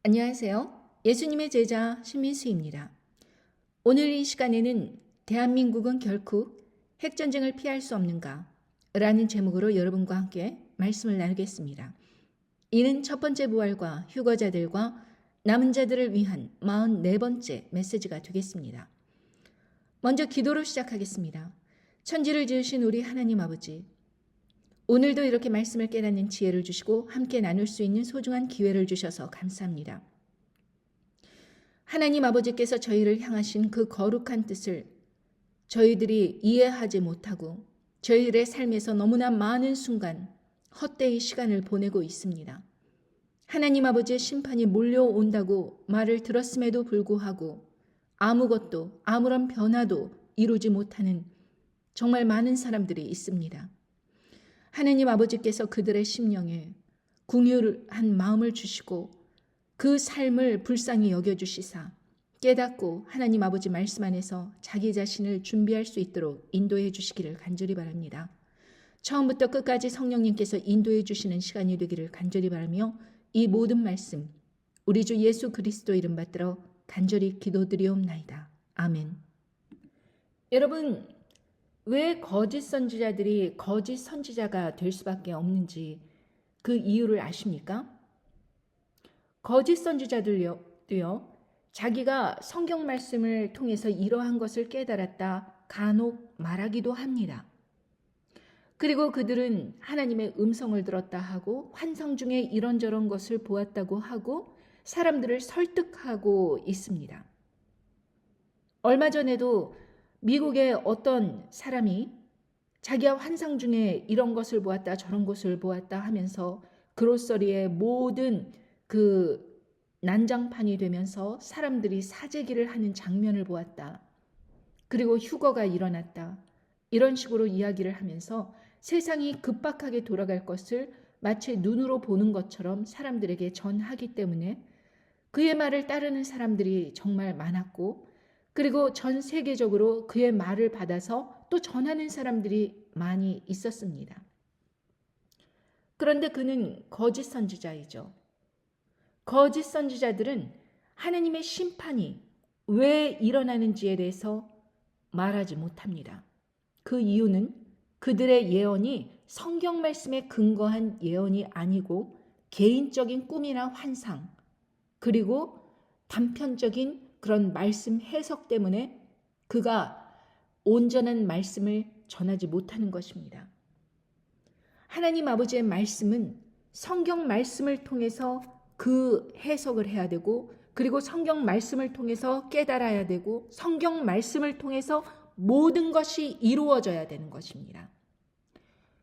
안녕하세요. 예수님의 제자 신민수입니다. 오늘 이 시간에는 대한민국은 결코 핵전쟁을 피할 수 없는가? 라는 제목으로 여러분과 함께 말씀을 나누겠습니다. 이는 첫 번째 부활과 휴거자들과 남은 자들을 위한 44번째 메시지가 되겠습니다. 먼저 기도로 시작하겠습니다. 천지를 지으신 우리 하나님 아버지, 오늘도 이렇게 말씀을 깨닫는 지혜를 주시고 함께 나눌 수 있는 소중한 기회를 주셔서 감사합니다. 하나님 아버지께서 저희를 향하신 그 거룩한 뜻을 저희들이 이해하지 못하고 저희들의 삶에서 너무나 많은 순간 헛되이 시간을 보내고 있습니다. 하나님 아버지의 심판이 몰려온다고 말을 들었음에도 불구하고 아무것도 아무런 변화도 이루지 못하는 정말 많은 사람들이 있습니다. 하나님 아버지께서 그들의 심령에 궁휼한 마음을 주시고 그 삶을 불쌍히 여겨주시사 깨닫고 하나님 아버지 말씀 안에서 자기 자신을 준비할 수 있도록 인도해 주시기를 간절히 바랍니다. 처음부터 끝까지 성령님께서 인도해 주시는 시간이 되기를 간절히 바라며 이 모든 말씀 우리 주 예수 그리스도 이름 받들어 간절히 기도드리옵나이다. 아멘. 여러분, 왜 거짓 선지자들이 거짓 선지자가 될 수밖에 없는지 그 이유를 아십니까? 거짓 선지자들도요, 자기가 성경 말씀을 통해서 이러한 것을 깨달았다 간혹 말하기도 합니다. 그리고 그들은 하나님의 음성을 들었다 하고 환상 중에 이런저런 것을 보았다고 하고 사람들을 설득하고 있습니다. 얼마 전에도 미국의 어떤 사람이 자기가 환상 중에 이런 것을 보았다 저런 것을 보았다 하면서 그로서리의 모든 그 난장판이 되면서 사람들이 사재기를 하는 장면을 보았다. 그리고 휴거가 일어났다. 이런 식으로 이야기를 하면서 세상이 급박하게 돌아갈 것을 마치 눈으로 보는 것처럼 사람들에게 전하기 때문에 그의 말을 따르는 사람들이 정말 많았고 그리고 전 세계적으로 그의 말을 받아서 또 전하는 사람들이 많이 있었습니다. 그런데 그는 거짓 선지자이죠. 거짓 선지자들은 하나님의 심판이 왜 일어나는지에 대해서 말하지 못합니다. 그 이유는 그들의 예언이 성경 말씀에 근거한 예언이 아니고 개인적인 꿈이나 환상 그리고 단편적인 그런 말씀 해석 때문에 그가 온전한 말씀을 전하지 못하는 것입니다. 하나님 아버지의 말씀은 성경 말씀을 통해서 그 해석을 해야 되고 그리고 성경 말씀을 통해서 깨달아야 되고 성경 말씀을 통해서 모든 것이 이루어져야 되는 것입니다.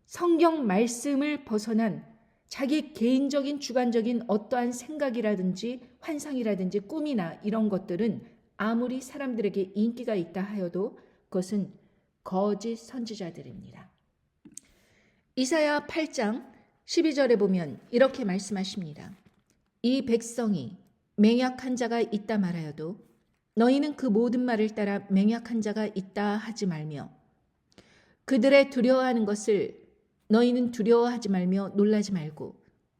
성경 말씀을 벗어난 자기 개인적인 주관적인 어떠한 생각이라든지 환상이라든지 꿈이나 이런 것들은 아무리 사람들에게 인기가 있다 하여도 그것은 거짓 선지자들입니다. 이사야 8장 12절에 보면 이렇게 말씀하십니다. 이 백성이 맹약한 자가 있다 말하여도 너희는 그 모든 말을 따라 맹약한 자가 있다 하지 말며 그들의 두려워하는 것을 너희는 두려워하지 말며 놀라지 말고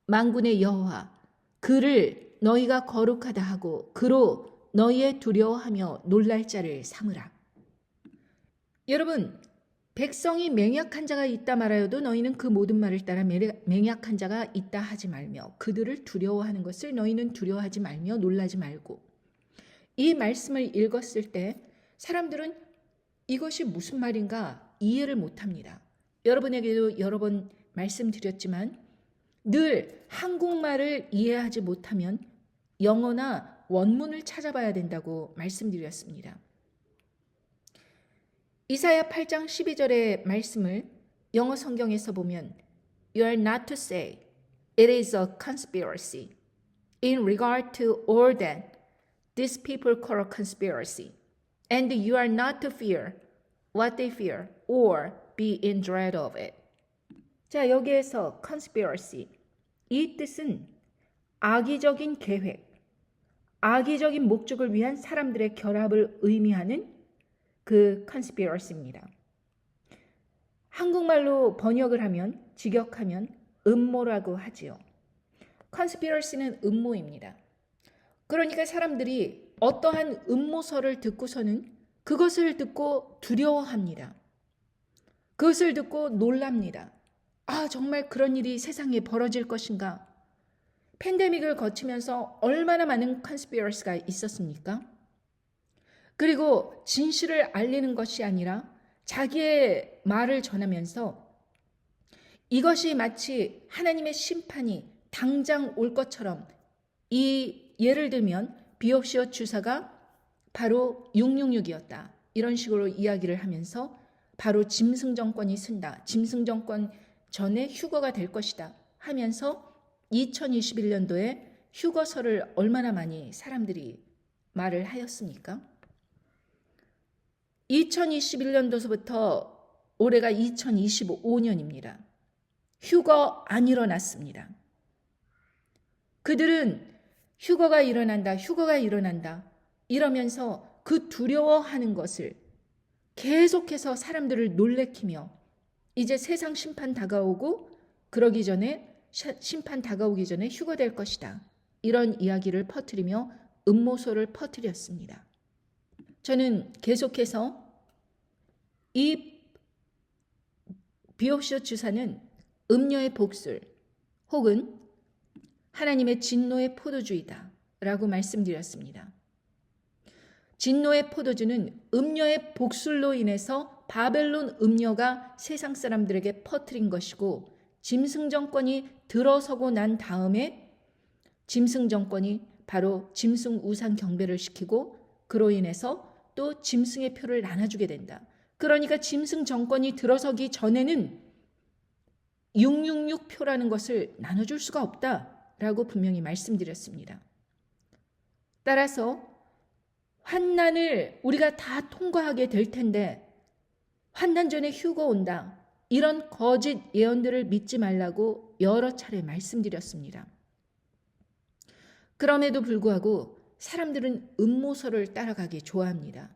만군의 여호와 그를 너희가 거룩하다 하고 그로 너희의 두려워하며 놀랄 자를 삼으라. 여러분, 백성이 맹약한 자가 있다 말하여도 너희는 그 모든 말을 따라 맹약한 자가 있다 하지 말며 그들을 두려워하는 것을 너희는 두려워하지 말며 놀라지 말고 이 말씀을 읽었을 때 사람들은 이것이 무슨 말인가 이해를 못합니다. 여러분에게도 여러 번 말씀드렸지만 늘 한국말을 이해하지 못하면 영어나 원문을 찾아봐야 된다고 말씀드렸습니다. 이사야 8장 12절의 말씀을 영어 성경에서 보면 You are not to say it is a conspiracy in regard to all that these people call a conspiracy and you are not to fear what they fear or be in dread of it. 자, 여기에서 conspiracy 이 뜻은 악의적인 계획, 악의적인 목적을 위한 사람들의 결합을 의미하는 그 conspiracy입니다. 한국말로 번역을 하면 직역하면 음모라고 하지요. conspiracy는 음모입니다. 그러니까 사람들이 어떠한 음모설을 듣고서는 그것을 듣고 두려워합니다. 그것을 듣고 놀랍니다. 아, 정말 그런 일이 세상에 벌어질 것인가? 팬데믹을 거치면서 얼마나 많은 컨스피러시가 있었습니까? 그리고 진실을 알리는 것이 아니라 자기의 말을 전하면서 이것이 마치 하나님의 심판이 당장 올 것처럼, 이 예를 들면 비옵시오 주사가 바로 666이었다. 이런 식으로 이야기를 하면서 바로 짐승 정권이 쓴다. 짐승 정권 전에 휴거가 될 것이다 하면서 2021년도에 휴거설을 얼마나 많이 사람들이 말을 하였습니까? 2021년도서부터 올해가 2025년입니다. 휴거 안 일어났습니다. 그들은 휴거가 일어난다 이러면서 그 두려워하는 것을 계속해서 사람들을 놀래키며 이제 세상 심판 다가오고 심판 다가오기 전에 휴거될 것이다. 이런 이야기를 퍼뜨리며 음모설을 퍼뜨렸습니다. 저는 계속해서 이 비옵시오 주사는 음녀의 복술 혹은 하나님의 진노의 포도주이다 라고 말씀드렸습니다. 진노의 포도주는 음녀의 복술로 인해서 바벨론 음녀가 세상 사람들에게 퍼뜨린 것이고, 짐승 정권이 들어서고 난 다음에 짐승 정권이 바로 짐승 우상 경배를 시키고 그로 인해서 또 짐승의 표를 나눠주게 된다. 그러니까 짐승 정권이 들어서기 전에는 666표라는 것을 나눠줄 수가 없다라고 분명히 말씀드렸습니다. 따라서 환난을 우리가 다 통과하게 될 텐데 환난 전에 휴거 온다. 이런 거짓 예언들을 믿지 말라고 여러 차례 말씀드렸습니다. 그럼에도 불구하고 사람들은 음모설을 따라가기 좋아합니다.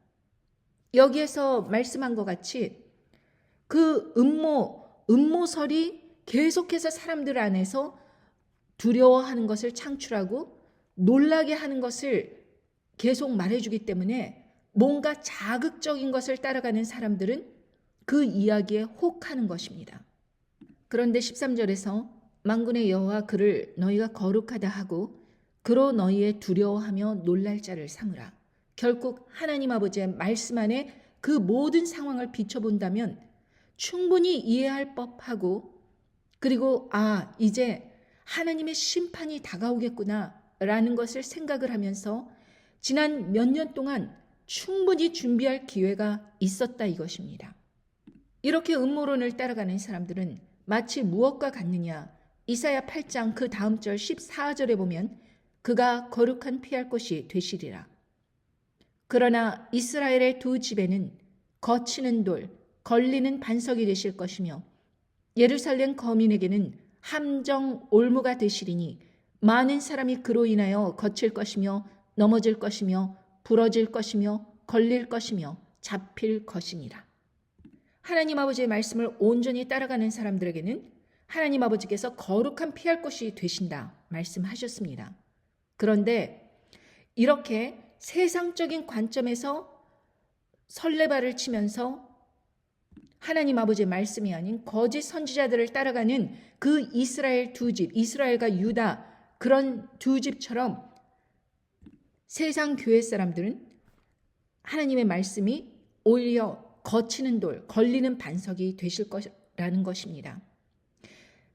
여기에서 말씀한 것 같이 그 음모설이 계속해서 사람들 안에서 두려워하는 것을 창출하고 놀라게 하는 것을 계속 말해주기 때문에 뭔가 자극적인 것을 따라가는 사람들은 그 이야기에 혹하는 것입니다. 그런데 13절에서 만군의 여호와 그를 너희가 거룩하다 하고 그로 너희의 두려워하며 놀랄 자를 삼으라. 결국 하나님 아버지의 말씀 안에 그 모든 상황을 비춰본다면 충분히 이해할 법하고, 그리고 이제 하나님의 심판이 다가오겠구나 라는 것을 생각을 하면서 지난 몇 년 동안 충분히 준비할 기회가 있었다 이것입니다. 이렇게 음모론을 따라가는 사람들은 마치 무엇과 같느냐. 이사야 8장 그 다음 절 14절에 보면 그가 거룩한 피할 곳이 되시리라. 그러나 이스라엘의 두 집에는 거치는 돌, 걸리는 반석이 되실 것이며 예루살렘 거민에게는 함정 올무가 되시리니 많은 사람이 그로 인하여 거칠 것이며 넘어질 것이며 부러질 것이며 걸릴 것이며 잡힐 것이니라. 하나님 아버지의 말씀을 온전히 따라가는 사람들에게는 하나님 아버지께서 거룩한 피할 곳이 되신다 말씀하셨습니다. 그런데 이렇게 세상적인 관점에서 설레발을 치면서 하나님 아버지의 말씀이 아닌 거짓 선지자들을 따라가는 그 이스라엘 두 집, 이스라엘과 유다 그런 두 집처럼 세상 교회 사람들은 하나님의 말씀이 오히려 거치는 돌, 걸리는 반석이 되실 것이라는 것입니다.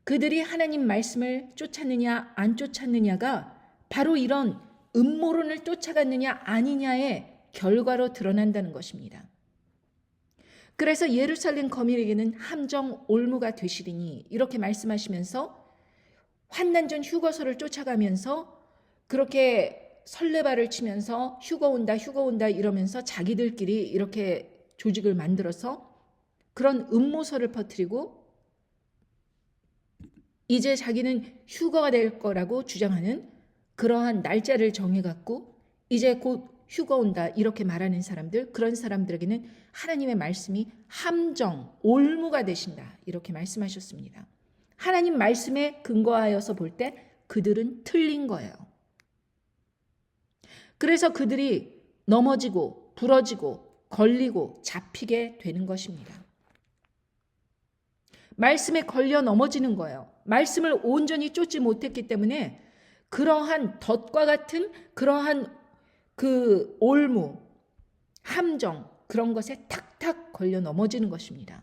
그들이 하나님 말씀을 쫓았느냐 안 쫓았느냐가 바로 이런 음모론을 쫓아갔느냐 아니냐의 결과로 드러난다는 것입니다. 그래서 예루살렘 거민에게는 함정 올무가 되시리니 이렇게 말씀하시면서 환난 전 휴거설을 쫓아가면서 그렇게 설레발을 치면서 휴거 온다 이러면서 자기들끼리 이렇게 조직을 만들어서 그런 음모설을 퍼뜨리고 이제 자기는 휴거가 될 거라고 주장하는 그러한 날짜를 정해갖고 이제 곧 휴거 온다 이렇게 말하는 사람들, 그런 사람들에게는 하나님의 말씀이 함정, 올무가 되신다 이렇게 말씀하셨습니다. 하나님 말씀에 근거하여서 볼 때 그들은 틀린 거예요. 그래서 그들이 넘어지고 부러지고 걸리고 잡히게 되는 것입니다. 말씀에 걸려 넘어지는 거예요. 말씀을 온전히 쫓지 못했기 때문에 그러한 덫과 같은 그러한 그 올무, 함정 그런 것에 탁탁 걸려 넘어지는 것입니다.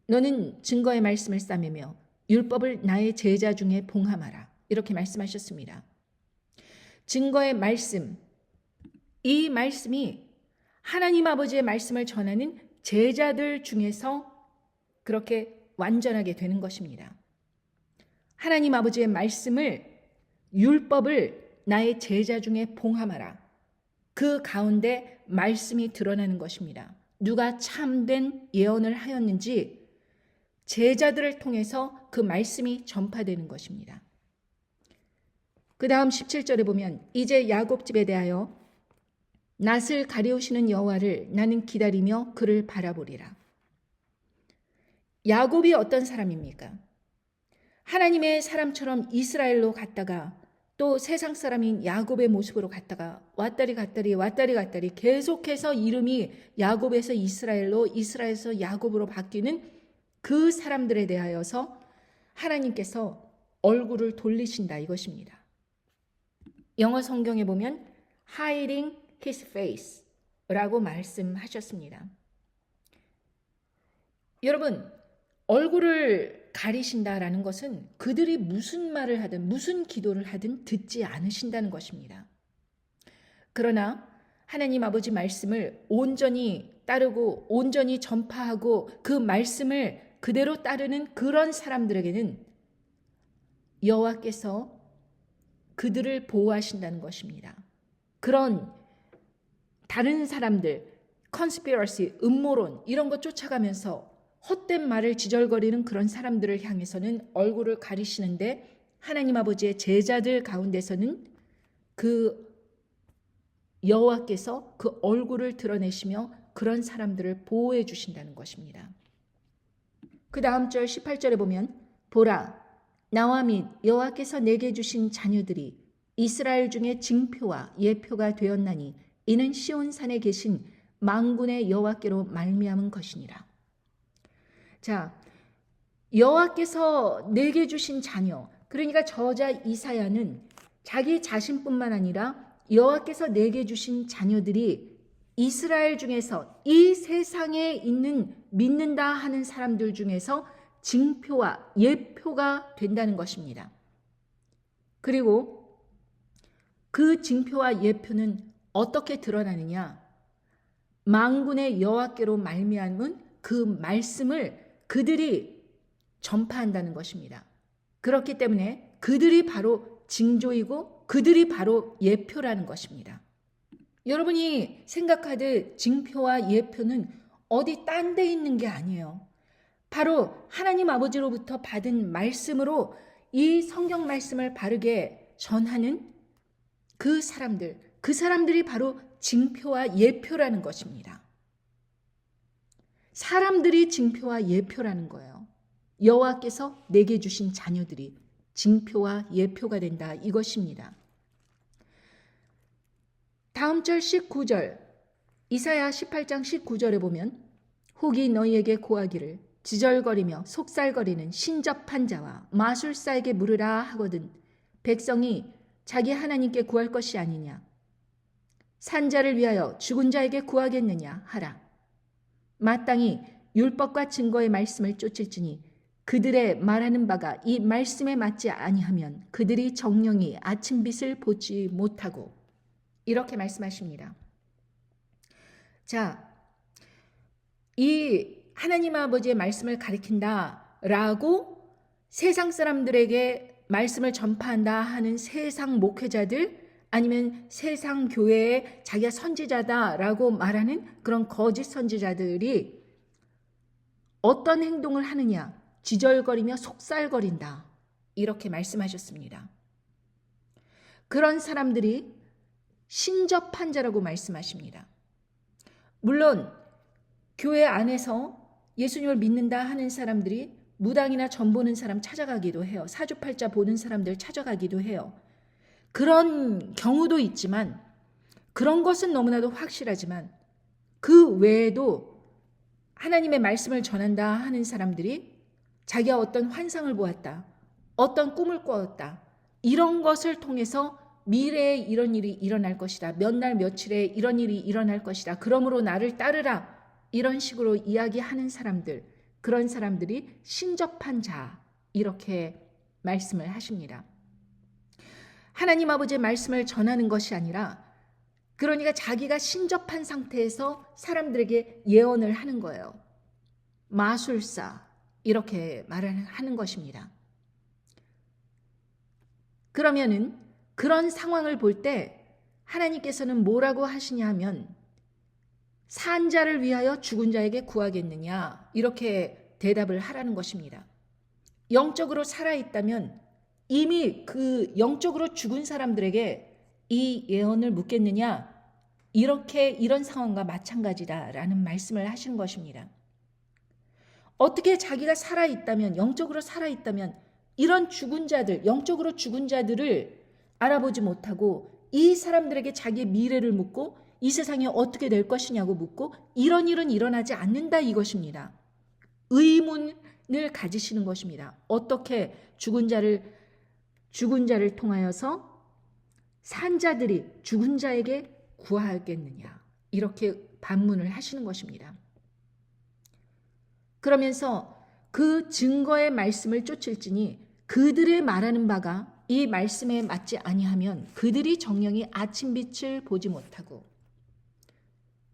너는 증거의 말씀을 싸매며 율법을 나의 제자 중에 봉함하라. 이렇게 말씀하셨습니다. 증거의 말씀, 이 말씀이 하나님 아버지의 말씀을 전하는 제자들 중에서 그렇게 완전하게 되는 것입니다. 하나님 아버지의 말씀을, 율법을 나의 제자 중에 봉함하라. 그 가운데 말씀이 드러나는 것입니다. 누가 참된 예언을 하였는지 제자들을 통해서 그 말씀이 전파되는 것입니다. 그 다음 17절에 보면 이제 야곱 집에 대하여 낯을 가리우시는 여호와를 나는 기다리며 그를 바라보리라. 야곱이 어떤 사람입니까? 하나님의 사람처럼 이스라엘로 갔다가 또 세상 사람인 야곱의 모습으로 갔다가 왔다리 갔다리 계속해서 이름이 야곱에서 이스라엘로, 이스라엘에서 야곱으로 바뀌는 그 사람들에 대하여서 하나님께서 얼굴을 돌리신다 이것입니다. 영어 성경에 보면 hiding his face 라고 말씀하셨습니다. 여러분, 얼굴을 가리신다라는 것은 그들이 무슨 말을 하든 무슨 기도를 하든 듣지 않으신다는 것입니다. 그러나 하나님 아버지 말씀을 온전히 따르고 온전히 전파하고 그 말씀을 그대로 따르는 그런 사람들에게는 여호와께서 그들을 보호하신다는 것입니다. 그런 다른 사람들, 컨스피러시, 음모론 이런 거 쫓아가면서 헛된 말을 지절거리는 그런 사람들을 향해서는 얼굴을 가리시는데 하나님 아버지의 제자들 가운데서는 그 여호와께서 그 얼굴을 드러내시며 그런 사람들을 보호해 주신다는 것입니다. 그 다음 절 18절에 보면 보라, 나와 및 여호와께서 내게 주신 자녀들이 이스라엘 중에 징표와 예표가 되었나니 이는 시온산에 계신 만군의 여호와께로 말미암은 것이니라. 자, 여호와께서 내게 주신 자녀, 그러니까 저자 이사야는 자기 자신뿐만 아니라 여호와께서 내게 주신 자녀들이 이스라엘 중에서 이 세상에 있는 믿는다 하는 사람들 중에서 징표와 예표가 된다는 것입니다. 그리고 그 징표와 예표는 어떻게 드러나느냐? 만군의 여호와께로 말미암은 그 말씀을 그들이 전파한다는 것입니다. 그렇기 때문에 그들이 바로 징조이고 그들이 바로 예표라는 것입니다. 여러분이 생각하듯 징표와 예표는 어디 딴 데 있는 게 아니에요. 바로 하나님 아버지로부터 받은 말씀으로 이 성경 말씀을 바르게 전하는 그 사람들이 바로 징표와 예표라는 것입니다. 사람들이 징표와 예표라는 거예요. 여호와께서 내게 주신 자녀들이 징표와 예표가 된다 이것입니다. 다음 절 19절 이사야 18장 19절에 보면 혹이 너희에게 고하기를 지절거리며 속살거리는 신접한 자와 마술사에게 물으라 하거든 백성이 자기 하나님께 구할 것이 아니냐 산자를 위하여 죽은 자에게 구하겠느냐 하라. 마땅히 율법과 증거의 말씀을 쫓을지니 그들의 말하는 바가 이 말씀에 맞지 아니하면 그들이 정령이 아침빛을 보지 못하고 이렇게 말씀하십니다. 자, 이 하나님 아버지의 말씀을 가리킨다라고 세상 사람들에게 말씀을 전파한다 하는 세상 목회자들 아니면 세상 교회에 자기가 선지자다라고 말하는 그런 거짓 선지자들이 어떤 행동을 하느냐? 지절거리며 속살거린다. 이렇게 말씀하셨습니다. 그런 사람들이 신접한 자라고 말씀하십니다. 물론 교회 안에서 예수님을 믿는다 하는 사람들이 무당이나 점 보는 사람 찾아가기도 해요. 사주팔자 보는 사람들 찾아가기도 해요. 그런 경우도 있지만, 그런 것은 너무나도 확실하지만 그 외에도 하나님의 말씀을 전한다 하는 사람들이 자기가 어떤 환상을 보았다, 어떤 꿈을 꿔왔다, 이런 것을 통해서 미래에 이런 일이 일어날 것이다, 몇 날 며칠에 이런 일이 일어날 것이다, 그러므로 나를 따르라, 이런 식으로 이야기하는 사람들, 그런 사람들이 신접한 자, 이렇게 말씀을 하십니다. 하나님 아버지의 말씀을 전하는 것이 아니라, 그러니까 자기가 신접한 상태에서 사람들에게 예언을 하는 거예요. 마술사, 이렇게 말을 하는 것입니다. 그러면은 그런 상황을 볼 때 하나님께서는 뭐라고 하시냐 하면, 산 자를 위하여 죽은 자에게 구하겠느냐, 이렇게 대답을 하라는 것입니다. 영적으로 살아있다면 이미 그 영적으로 죽은 사람들에게 이 예언을 묻겠느냐, 이런 상황과 마찬가지다라는 말씀을 하시는 것입니다. 어떻게 자기가 살아있다면, 영적으로 살아있다면 이런 죽은 자들, 영적으로 죽은 자들을 알아보지 못하고 이 사람들에게 자기의 미래를 묻고 이 세상이 어떻게 될 것이냐고 묻고 이런 일은 일어나지 않는다, 이것입니다. 의문을 가지시는 것입니다. 어떻게 죽은 자를 통하여서 산 자들이 죽은 자에게 구하겠느냐, 이렇게 반문을 하시는 것입니다. 그러면서 그 증거의 말씀을 쫓을지니 그들의 말하는 바가 이 말씀에 맞지 아니하면 그들이 정령이 아침빛을 보지 못하고,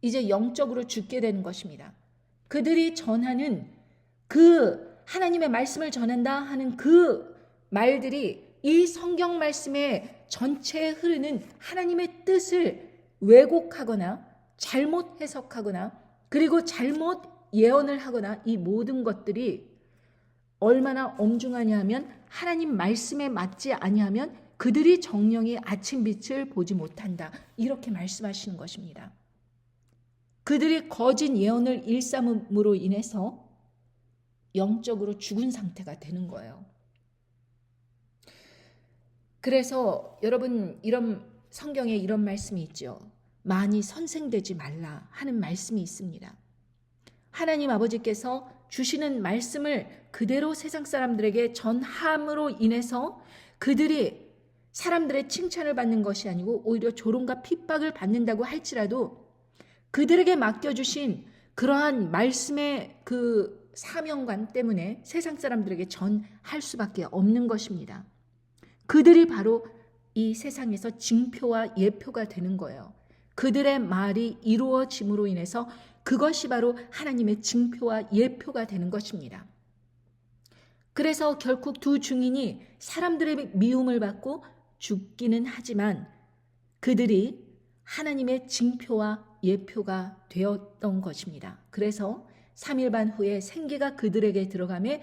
이제 영적으로 죽게 되는 것입니다. 그들이 전하는 그 하나님의 말씀을 전한다 하는 그 말들이 이 성경 말씀의 전체에 흐르는 하나님의 뜻을 왜곡하거나 잘못 해석하거나 그리고 잘못 예언을 하거나, 이 모든 것들이 얼마나 엄중하냐 하면 하나님 말씀에 맞지 아니하면 그들이 정령이 아침빛을 보지 못한다, 이렇게 말씀하시는 것입니다. 그들이 거짓 예언을 일삼음으로 인해서 영적으로 죽은 상태가 되는 거예요. 그래서 여러분, 이런 성경에 이런 말씀이 있죠. 많이 선생되지 말라 하는 말씀이 있습니다. 하나님 아버지께서 주시는 말씀을 그대로 세상 사람들에게 전함으로 인해서 그들이 사람들의 칭찬을 받는 것이 아니고 오히려 조롱과 핍박을 받는다고 할지라도 그들에게 맡겨주신 그러한 말씀의 그 사명감 때문에 세상 사람들에게 전할 수밖에 없는 것입니다. 그들이 바로 이 세상에서 징표와 예표가 되는 거예요. 그들의 말이 이루어짐으로 인해서 그것이 바로 하나님의 징표와 예표가 되는 것입니다. 그래서 결국 두 증인이 사람들의 미움을 받고 죽기는 하지만 그들이 하나님의 징표와 예표가 되었던 것입니다. 그래서 3일 반 후에 생기가 그들에게 들어가며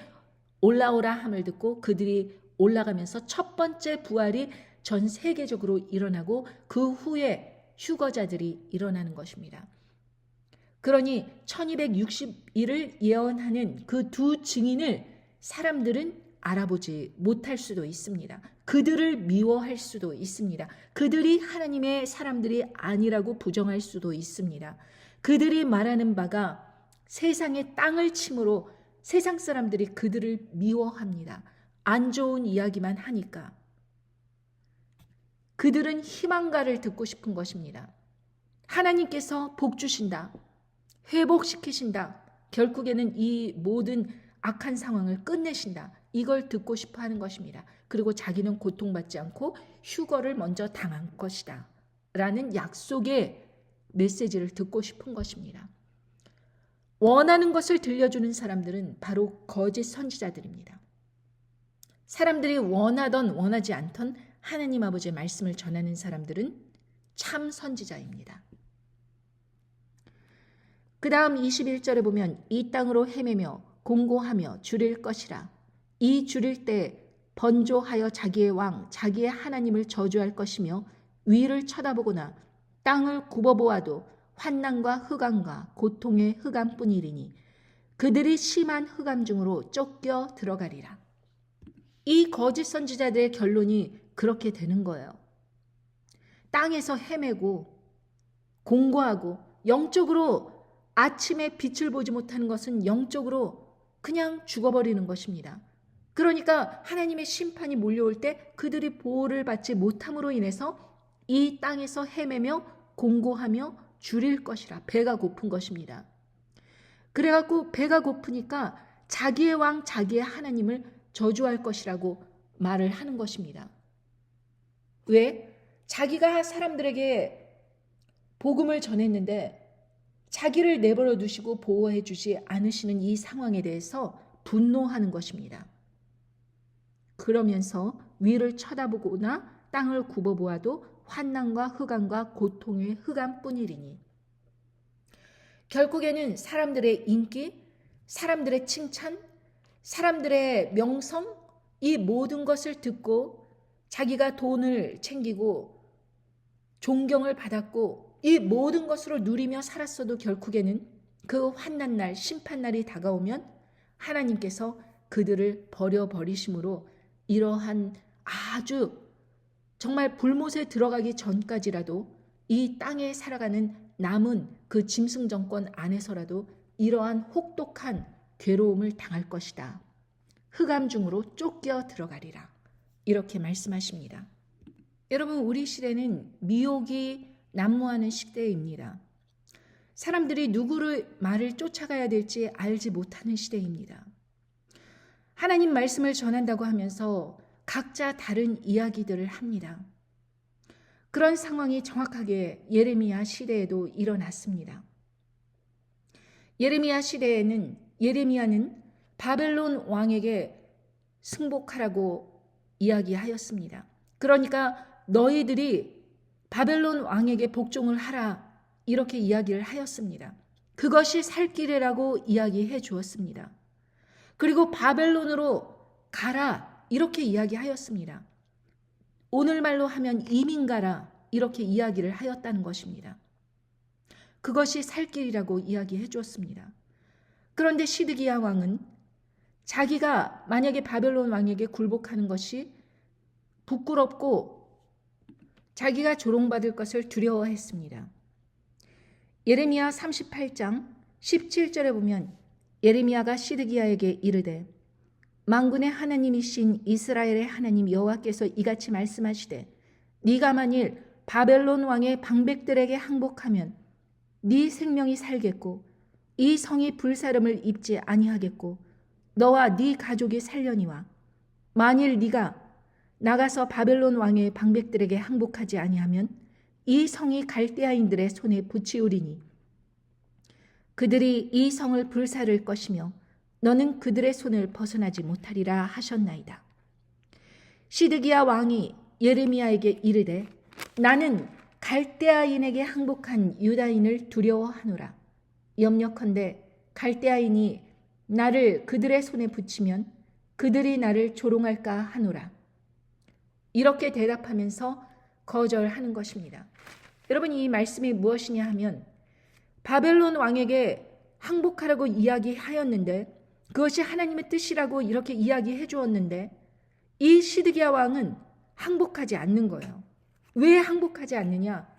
올라오라 함을 듣고 그들이 올라가면서 첫 번째 부활이 전 세계적으로 일어나고 그 후에 휴거자들이 일어나는 것입니다. 그러니 1260일을 예언하는 그 두 증인을 사람들은 알아보지 못할 수도 있습니다. 그들을 미워할 수도 있습니다. 그들이 하나님의 사람들이 아니라고 부정할 수도 있습니다. 그들이 말하는 바가 세상의 땅을 침으로 세상 사람들이 그들을 미워합니다. 안 좋은 이야기만 하니까. 그들은 희망가를 듣고 싶은 것입니다. 하나님께서 복 주신다, 회복시키신다, 결국에는 이 모든 악한 상황을 끝내신다, 이걸 듣고 싶어 하는 것입니다. 그리고 자기는 고통받지 않고 휴거를 먼저 당한 것이다 라는 약속의 메시지를 듣고 싶은 것입니다. 원하는 것을 들려주는 사람들은 바로 거짓 선지자들입니다. 사람들이 원하던 원하지 않던 하나님 아버지의 말씀을 전하는 사람들은 참 선지자입니다. 그 다음 21절에 보면 이 땅으로 헤매며 공고하며 줄일 것이라. 이 줄일 때 번조하여 자기의 왕 자기의 하나님을 저주할 것이며 위를 쳐다보거나 땅을 굽어보아도 환난과 흑암과 고통의 흑암뿐이리니 그들이 심한 흑암 중으로 쫓겨 들어가리라. 이 거짓 선지자들의 결론이 그렇게 되는 거예요. 땅에서 헤매고 공고하고 영적으로 아침에 빛을 보지 못하는 것은 영적으로 그냥 죽어버리는 것입니다. 그러니까 하나님의 심판이 몰려올 때 그들이 보호를 받지 못함으로 인해서 이 땅에서 헤매며 공고하며 줄일 것이라, 배가 고픈 것입니다. 그래갖고 배가 고프니까 자기의 왕 자기의 하나님을 저주할 것이라고 말을 하는 것입니다. 왜? 자기가 사람들에게 복음을 전했는데 자기를 내버려 두시고 보호해 주지 않으시는 이 상황에 대해서 분노하는 것입니다. 그러면서 위를 쳐다보거나 땅을 굽어보아도 환난과 흑암과 고통의 흑암뿐이리니, 결국에는 사람들의 인기, 사람들의 칭찬, 사람들의 명성, 이 모든 것을 듣고 자기가 돈을 챙기고 존경을 받았고 이 모든 것으로 누리며 살았어도 결국에는 그 환난날, 심판날이 다가오면 하나님께서 그들을 버려버리심으로 이러한 아주 정말 불못에 들어가기 전까지라도 이 땅에 살아가는 남은 그 짐승 정권 안에서라도 이러한 혹독한 괴로움을 당할 것이다. 흑암 중으로 쫓겨 들어가리라. 이렇게 말씀하십니다. 여러분, 우리 시대는 미혹이 난무하는 시대입니다. 사람들이 누구를 말을 쫓아가야 될지 알지 못하는 시대입니다. 하나님 말씀을 전한다고 하면서 각자 다른 이야기들을 합니다. 그런 상황이 정확하게 예레미야 시대에도 일어났습니다. 예레미야 시대에는 예레미야는 바벨론 왕에게 승복하라고 이야기하였습니다. 그러니까 너희들이 바벨론 왕에게 복종을 하라, 이렇게 이야기를 하였습니다. 그것이 살 길이라고 이야기해 주었습니다. 그리고 바벨론으로 가라, 이렇게 이야기하였습니다. 오늘말로 하면 이민 가라, 이렇게 이야기를 하였다는 것입니다. 그것이 살 길이라고 이야기해 주었습니다. 그런데 시드기야 왕은 자기가 만약에 바벨론 왕에게 굴복하는 것이 부끄럽고 자기가 조롱받을 것을 두려워했습니다. 예레미야 38장 17절에 보면 예레미야가 시드기야에게 이르되 만군의 하나님이신 이스라엘의 하나님 여호와께서 이같이 말씀하시되 네가 만일 바벨론 왕의 방백들에게 항복하면 네 생명이 살겠고 이 성이 불사름을 입지 아니하겠고 너와 네 가족이 살려니와 만일 네가 나가서 바벨론 왕의 방백들에게 항복하지 아니하면 이 성이 갈대아인들의 손에 붙이우리니 그들이 이 성을 불사를 것이며 너는 그들의 손을 벗어나지 못하리라 하셨나이다. 시드기야 왕이 예레미야에게 이르되 나는 갈대아인에게 항복한 유다인을 두려워하노라. 염려컨대 갈대아인이 나를 그들의 손에 붙이면 그들이 나를 조롱할까 하노라. 이렇게 대답하면서 거절하는 것입니다. 여러분, 이 말씀이 무엇이냐 하면 바벨론 왕에게 항복하라고 이야기하였는데 그것이 하나님의 뜻이라고 이렇게 이야기해 주었는데 이 시드기야 왕은 항복하지 않는 거예요. 왜 항복하지 않느냐?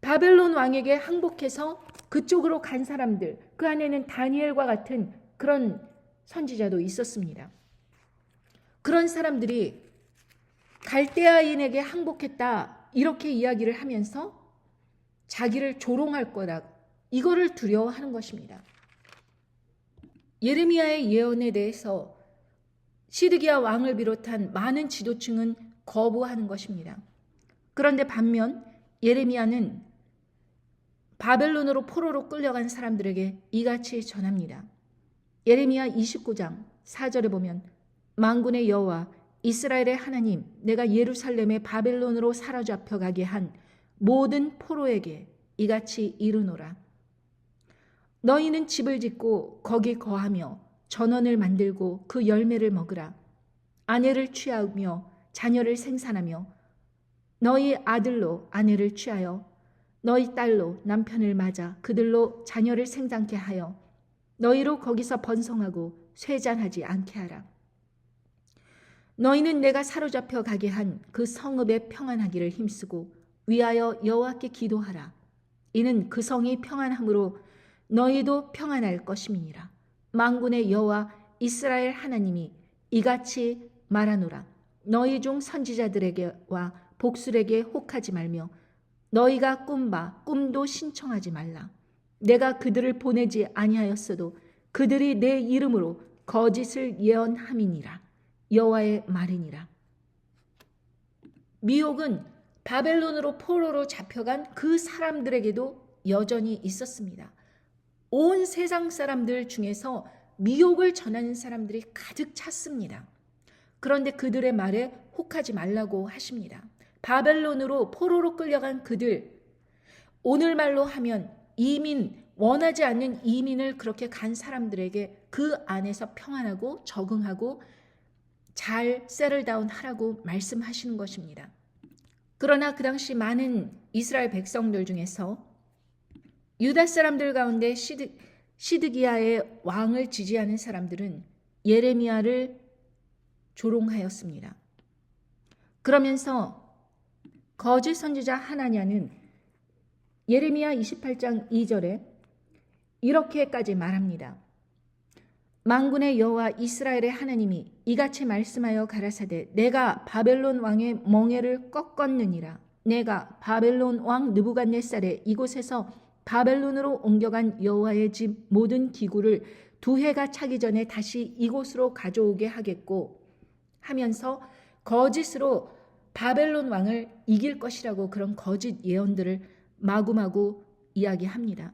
바벨론 왕에게 항복해서 그쪽으로 간 사람들, 그 안에는 다니엘과 같은 그런 선지자도 있었습니다. 그런 사람들이 갈대아인에게 항복했다, 이렇게 이야기를 하면서 자기를 조롱할 거다, 이거를 두려워하는 것입니다. 예레미야의 예언에 대해서 시드기야 왕을 비롯한 많은 지도층은 거부하는 것입니다. 그런데 반면 예레미야는 바벨론으로 포로로 끌려간 사람들에게 이같이 전합니다. 예레미야 29장 4절에 보면 만군의 여호와 이스라엘의 하나님, 내가 예루살렘에 바벨론으로 사로잡혀 가게 한 모든 포로에게 이같이 이르노라. 너희는 집을 짓고 거기 거하며 전원을 만들고 그 열매를 먹으라. 아내를 취하며 자녀를 생산하며 너희 아들로 아내를 취하여 너희 딸로 남편을 맞아 그들로 자녀를 생장케 하여 너희로 거기서 번성하고 쇠잔하지 않게 하라. 너희는 내가 사로잡혀 가게 한 그 성읍에 평안하기를 힘쓰고 위하여 여호와께 기도하라. 이는 그 성이 평안함으로 너희도 평안할 것임이니라. 만군의 여호와 이스라엘 하나님이 이같이 말하노라. 너희 중 선지자들에게와 복술에게 혹하지 말며 너희가 꾼바 꿈도 신청하지 말라. 내가 그들을 보내지 아니하였어도 그들이 내 이름으로 거짓을 예언함이니라. 여호와의 말이니라. 미혹은 바벨론으로 포로로 잡혀간 그 사람들에게도 여전히 있었습니다. 온 세상 사람들 중에서 미혹을 전하는 사람들이 가득 찼습니다. 그런데 그들의 말에 혹하지 말라고 하십니다. 바벨론으로 포로로 끌려간 그들, 오늘말로 하면 이민, 원하지 않는 이민을 그렇게 간 사람들에게 그 안에서 평안하고 적응하고 잘 세틀다운 하라고 말씀하시는 것입니다. 그러나 그 당시 많은 이스라엘 백성들 중에서 유다 사람들 가운데 시드기야의 왕을 지지하는 사람들은 예레미야를 조롱하였습니다. 그러면서 거짓 선지자 하나냐는 예레미야 28장 2절에 이렇게까지 말합니다. 만군의 여호와 이스라엘의 하나님이 이같이 말씀하여 가라사대 내가 바벨론 왕의 멍에를 꺾었느니라. 내가 바벨론 왕 느부갓네살의 이곳에서 바벨론으로 옮겨간 여호와의 집 모든 기구를 2해가 차기 전에 다시 이곳으로 가져오게 하겠고 하면서 거짓으로 바벨론 왕을 이길 것이라고 그런 거짓 예언들을 마구마구 이야기합니다.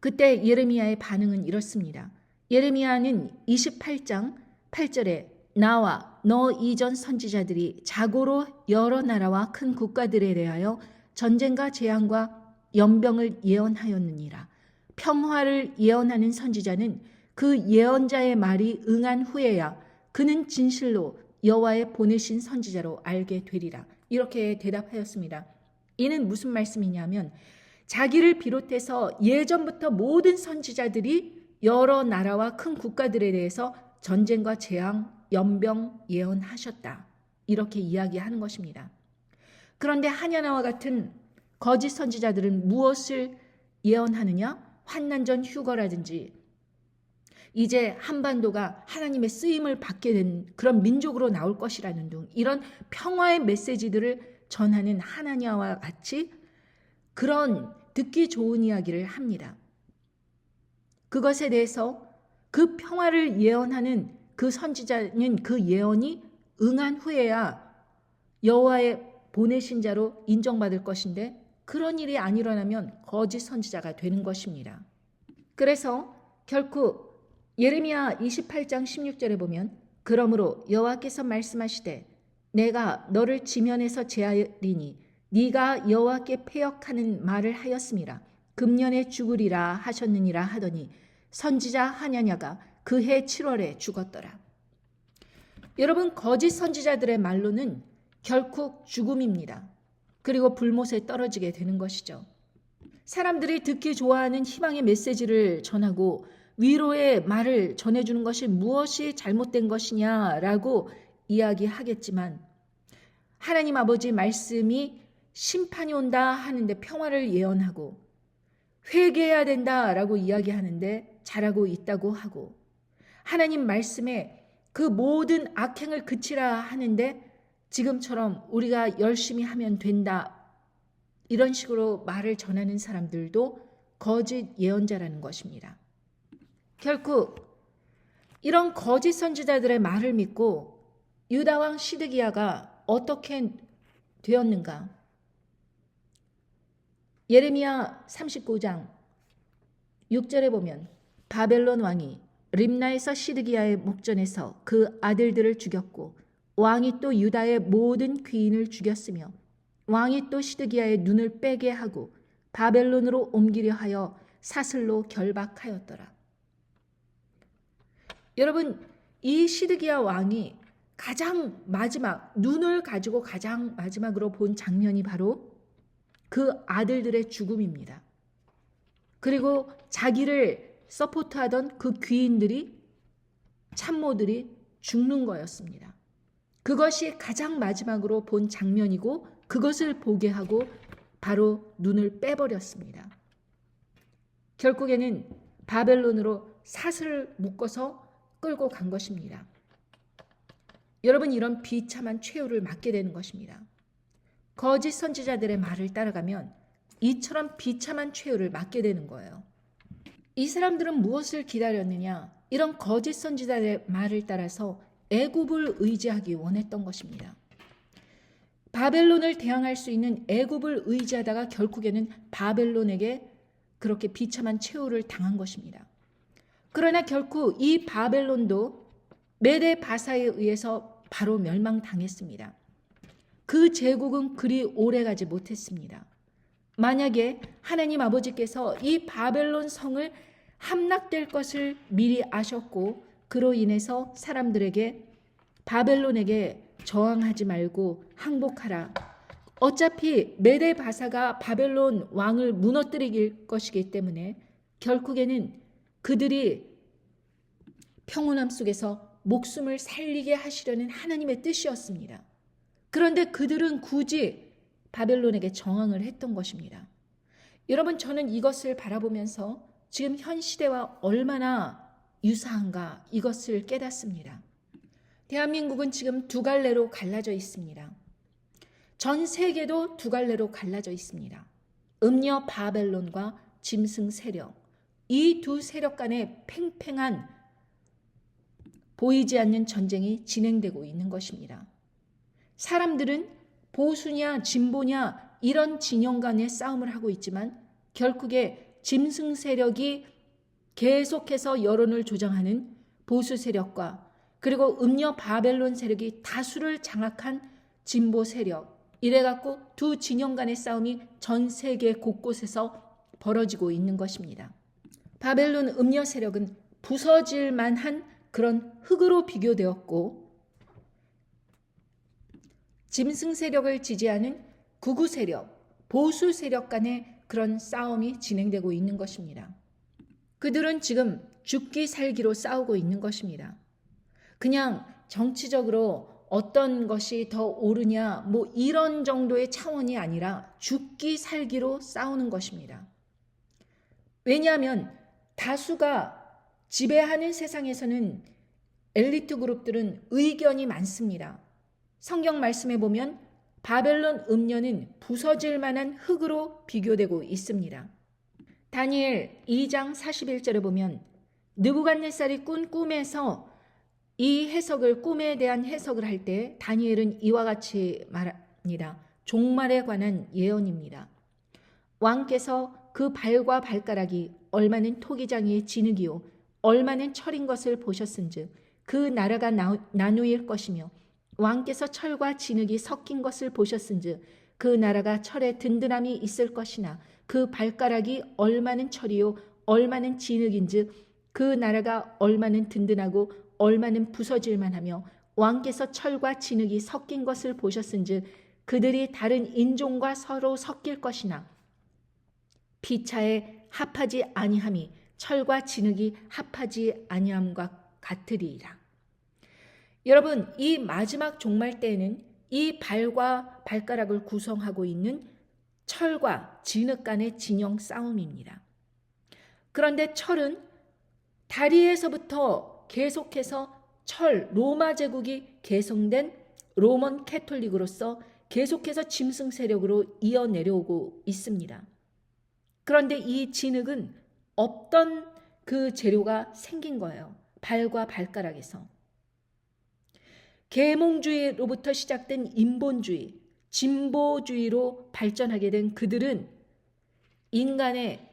그때 예레미야의 반응은 이렇습니다. 예레미야는 28장 8절에 나와 너 이전 선지자들이 자고로 여러 나라와 큰 국가들에 대하여 전쟁과 재앙과 연병을 예언하였느니라. 평화를 예언하는 선지자는 그 예언자의 말이 응한 후에야 그는 진실로 여호와의 보내신 선지자로 알게 되리라. 이렇게 대답하였습니다. 이는 무슨 말씀이냐면 자기를 비롯해서 예전부터 모든 선지자들이 여러 나라와 큰 국가들에 대해서 전쟁과 재앙, 연병 예언하셨다. 이렇게 이야기하는 것입니다. 그런데 하냐나와 같은 거짓 선지자들은 무엇을 예언하느냐? 환난전 휴거라든지 이제 한반도가 하나님의 쓰임을 받게 된 그런 민족으로 나올 것이라는 등 이런 평화의 메시지들을 전하는 하나냐와 같이 그런 듣기 좋은 이야기를 합니다. 그것에 대해서 그 평화를 예언하는 그 선지자는 그 예언이 응한 후에야 여호와의 보내신 자로 인정받을 것인데 그런 일이 안 일어나면 거짓 선지자가 되는 것입니다. 그래서 결코 예레미야 28장 16절에 보면 그러므로 여호와께서 말씀하시되 내가 너를 지면에서 제하리니 네가 여호와께 패역하는 말을 하였음이라. 금년에 죽으리라 하셨느니라 하더니 선지자 하냐냐가 그해 7월에 죽었더라. 여러분 거짓 선지자들의 말로는 결국 죽음입니다. 그리고 불못에 떨어지게 되는 것이죠. 사람들이 듣기 좋아하는 희망의 메시지를 전하고 위로의 말을 전해주는 것이 무엇이 잘못된 것이냐라고 이야기하겠지만 하나님 아버지 말씀이 심판이 온다 하는데 평화를 예언하고 회개해야 된다라고 이야기하는데 잘하고 있다고 하고 하나님 말씀에 그 모든 악행을 그치라 하는데 지금처럼 우리가 열심히 하면 된다 이런 식으로 말을 전하는 사람들도 거짓 예언자라는 것입니다. 결국 이런 거짓 선지자들의 말을 믿고 유다 왕 시드기야가 어떻게 되었는가? 예레미야 39장 6절에 보면 바벨론 왕이 림나에서 시드기야의 목전에서 그 아들들을 죽였고 왕이 또 유다의 모든 귀인을 죽였으며 왕이 또 시드기야의 눈을 빼게 하고 바벨론으로 옮기려 하여 사슬로 결박하였더라. 여러분 이 시드기야 왕이 가장 마지막 눈을 가지고 가장 마지막으로 본 장면이 바로 그 아들들의 죽음입니다. 그리고 자기를 서포트하던 그 귀인들이 참모들이 죽는 거였습니다. 그것이 가장 마지막으로 본 장면이고 그것을 보게 하고 바로 눈을 빼버렸습니다. 결국에는 바벨론으로 삿을 묶어서 끌고 간 것입니다. 여러분, 이런 비참한 최후를 맞게 되는 것입니다. 거짓 선지자들의 말을 따라가면 이처럼 비참한 최후를 맞게 되는 거예요. 이 사람들은 무엇을 기다렸느냐? 이런 거짓 선지자들의 말을 따라서 애굽을 의지하기 원했던 것입니다. 바벨론을 대항할 수 있는 애굽을 의지하다가 결국에는 바벨론에게 그렇게 비참한 최후를 당한 것입니다. 그러나 결코 이 바벨론도 메데 바사에 의해서 바로 멸망당했습니다. 그 제국은 그리 오래가지 못했습니다. 만약에 하나님 아버지께서 이 바벨론 성을 함락될 것을 미리 아셨고 그로 인해서 사람들에게 바벨론에게 저항하지 말고 항복하라. 어차피 메데 바사가 바벨론 왕을 무너뜨릴 것이기 때문에 결국에는 그들이 평온함 속에서 목숨을 살리게 하시려는 하나님의 뜻이었습니다. 그런데 그들은 굳이 바벨론에게 저항을 했던 것입니다. 여러분, 저는 이것을 바라보면서 지금 현 시대와 얼마나 유사한가 이것을 깨닫습니다. 대한민국은 지금 두 갈래로 갈라져 있습니다. 전 세계도 두 갈래로 갈라져 있습니다. 음녀 바벨론과 짐승 세력, 이 두 세력 간의 팽팽한 보이지 않는 전쟁이 진행되고 있는 것입니다. 사람들은 보수냐 진보냐 이런 진영 간의 싸움을 하고 있지만 결국에 짐승 세력이 계속해서 여론을 조장하는 보수 세력과 그리고 음녀 바벨론 세력이 다수를 장악한 진보 세력, 이래갖고 두 진영 간의 싸움이 전 세계 곳곳에서 벌어지고 있는 것입니다. 바벨론 음녀 세력은 부서질 만한 그런 흙으로 비교되었고 짐승 세력을 지지하는 극우 세력, 보수 세력 간의 그런 싸움이 진행되고 있는 것입니다. 그들은 지금 죽기 살기로 싸우고 있는 것입니다. 그냥 정치적으로 어떤 것이 더 옳으냐 뭐 이런 정도의 차원이 아니라 죽기 살기로 싸우는 것입니다. 왜냐하면 다수가 지배하는 세상에서는 엘리트 그룹들은 의견이 많습니다. 성경 말씀에 보면 바벨론 음녀는 부서질 만한 흙으로 비교되고 있습니다. 다니엘 2장 41절에 보면 느부갓네살이 꾼 꿈에서 이 해석을, 꿈에 대한 해석을 할 때 다니엘은 이와 같이 말합니다. 종말에 관한 예언입니다. 왕께서 그 발과 발가락이 얼마는 토기장이의 진흙이요 얼마는 철인 것을 보셨은즉 그 나라가 나누일 것이며 왕께서 철과 진흙이 섞인 것을 보셨은즉 그 나라가 철에 든든함이 있을 것이나 그 발가락이 얼마는 철이요 얼마는 진흙인즉 그 나라가 얼마는 든든하고 얼마는 부서질 만하며 왕께서 철과 진흙이 섞인 것을 보셨은즉 그들이 다른 인종과 서로 섞일 것이나 피차에 합하지 아니함이 철과 진흙이 합하지 아니함과 같으리이라. 여러분, 이 마지막 종말 때에는 이 발과 발가락을 구성하고 있는 철과 진흙 간의 진영 싸움입니다. 그런데 철은 다리에서부터 계속해서 로마 제국이 개성된 로먼 캐톨릭으로서 계속해서 짐승 세력으로 이어 내려오고 있습니다. 그런데 이 진흙은 없던 그 재료가 생긴 거예요. 발과 발가락에서. 계몽주의로부터 시작된 인본주의, 진보주의로 발전하게 된 그들은 인간의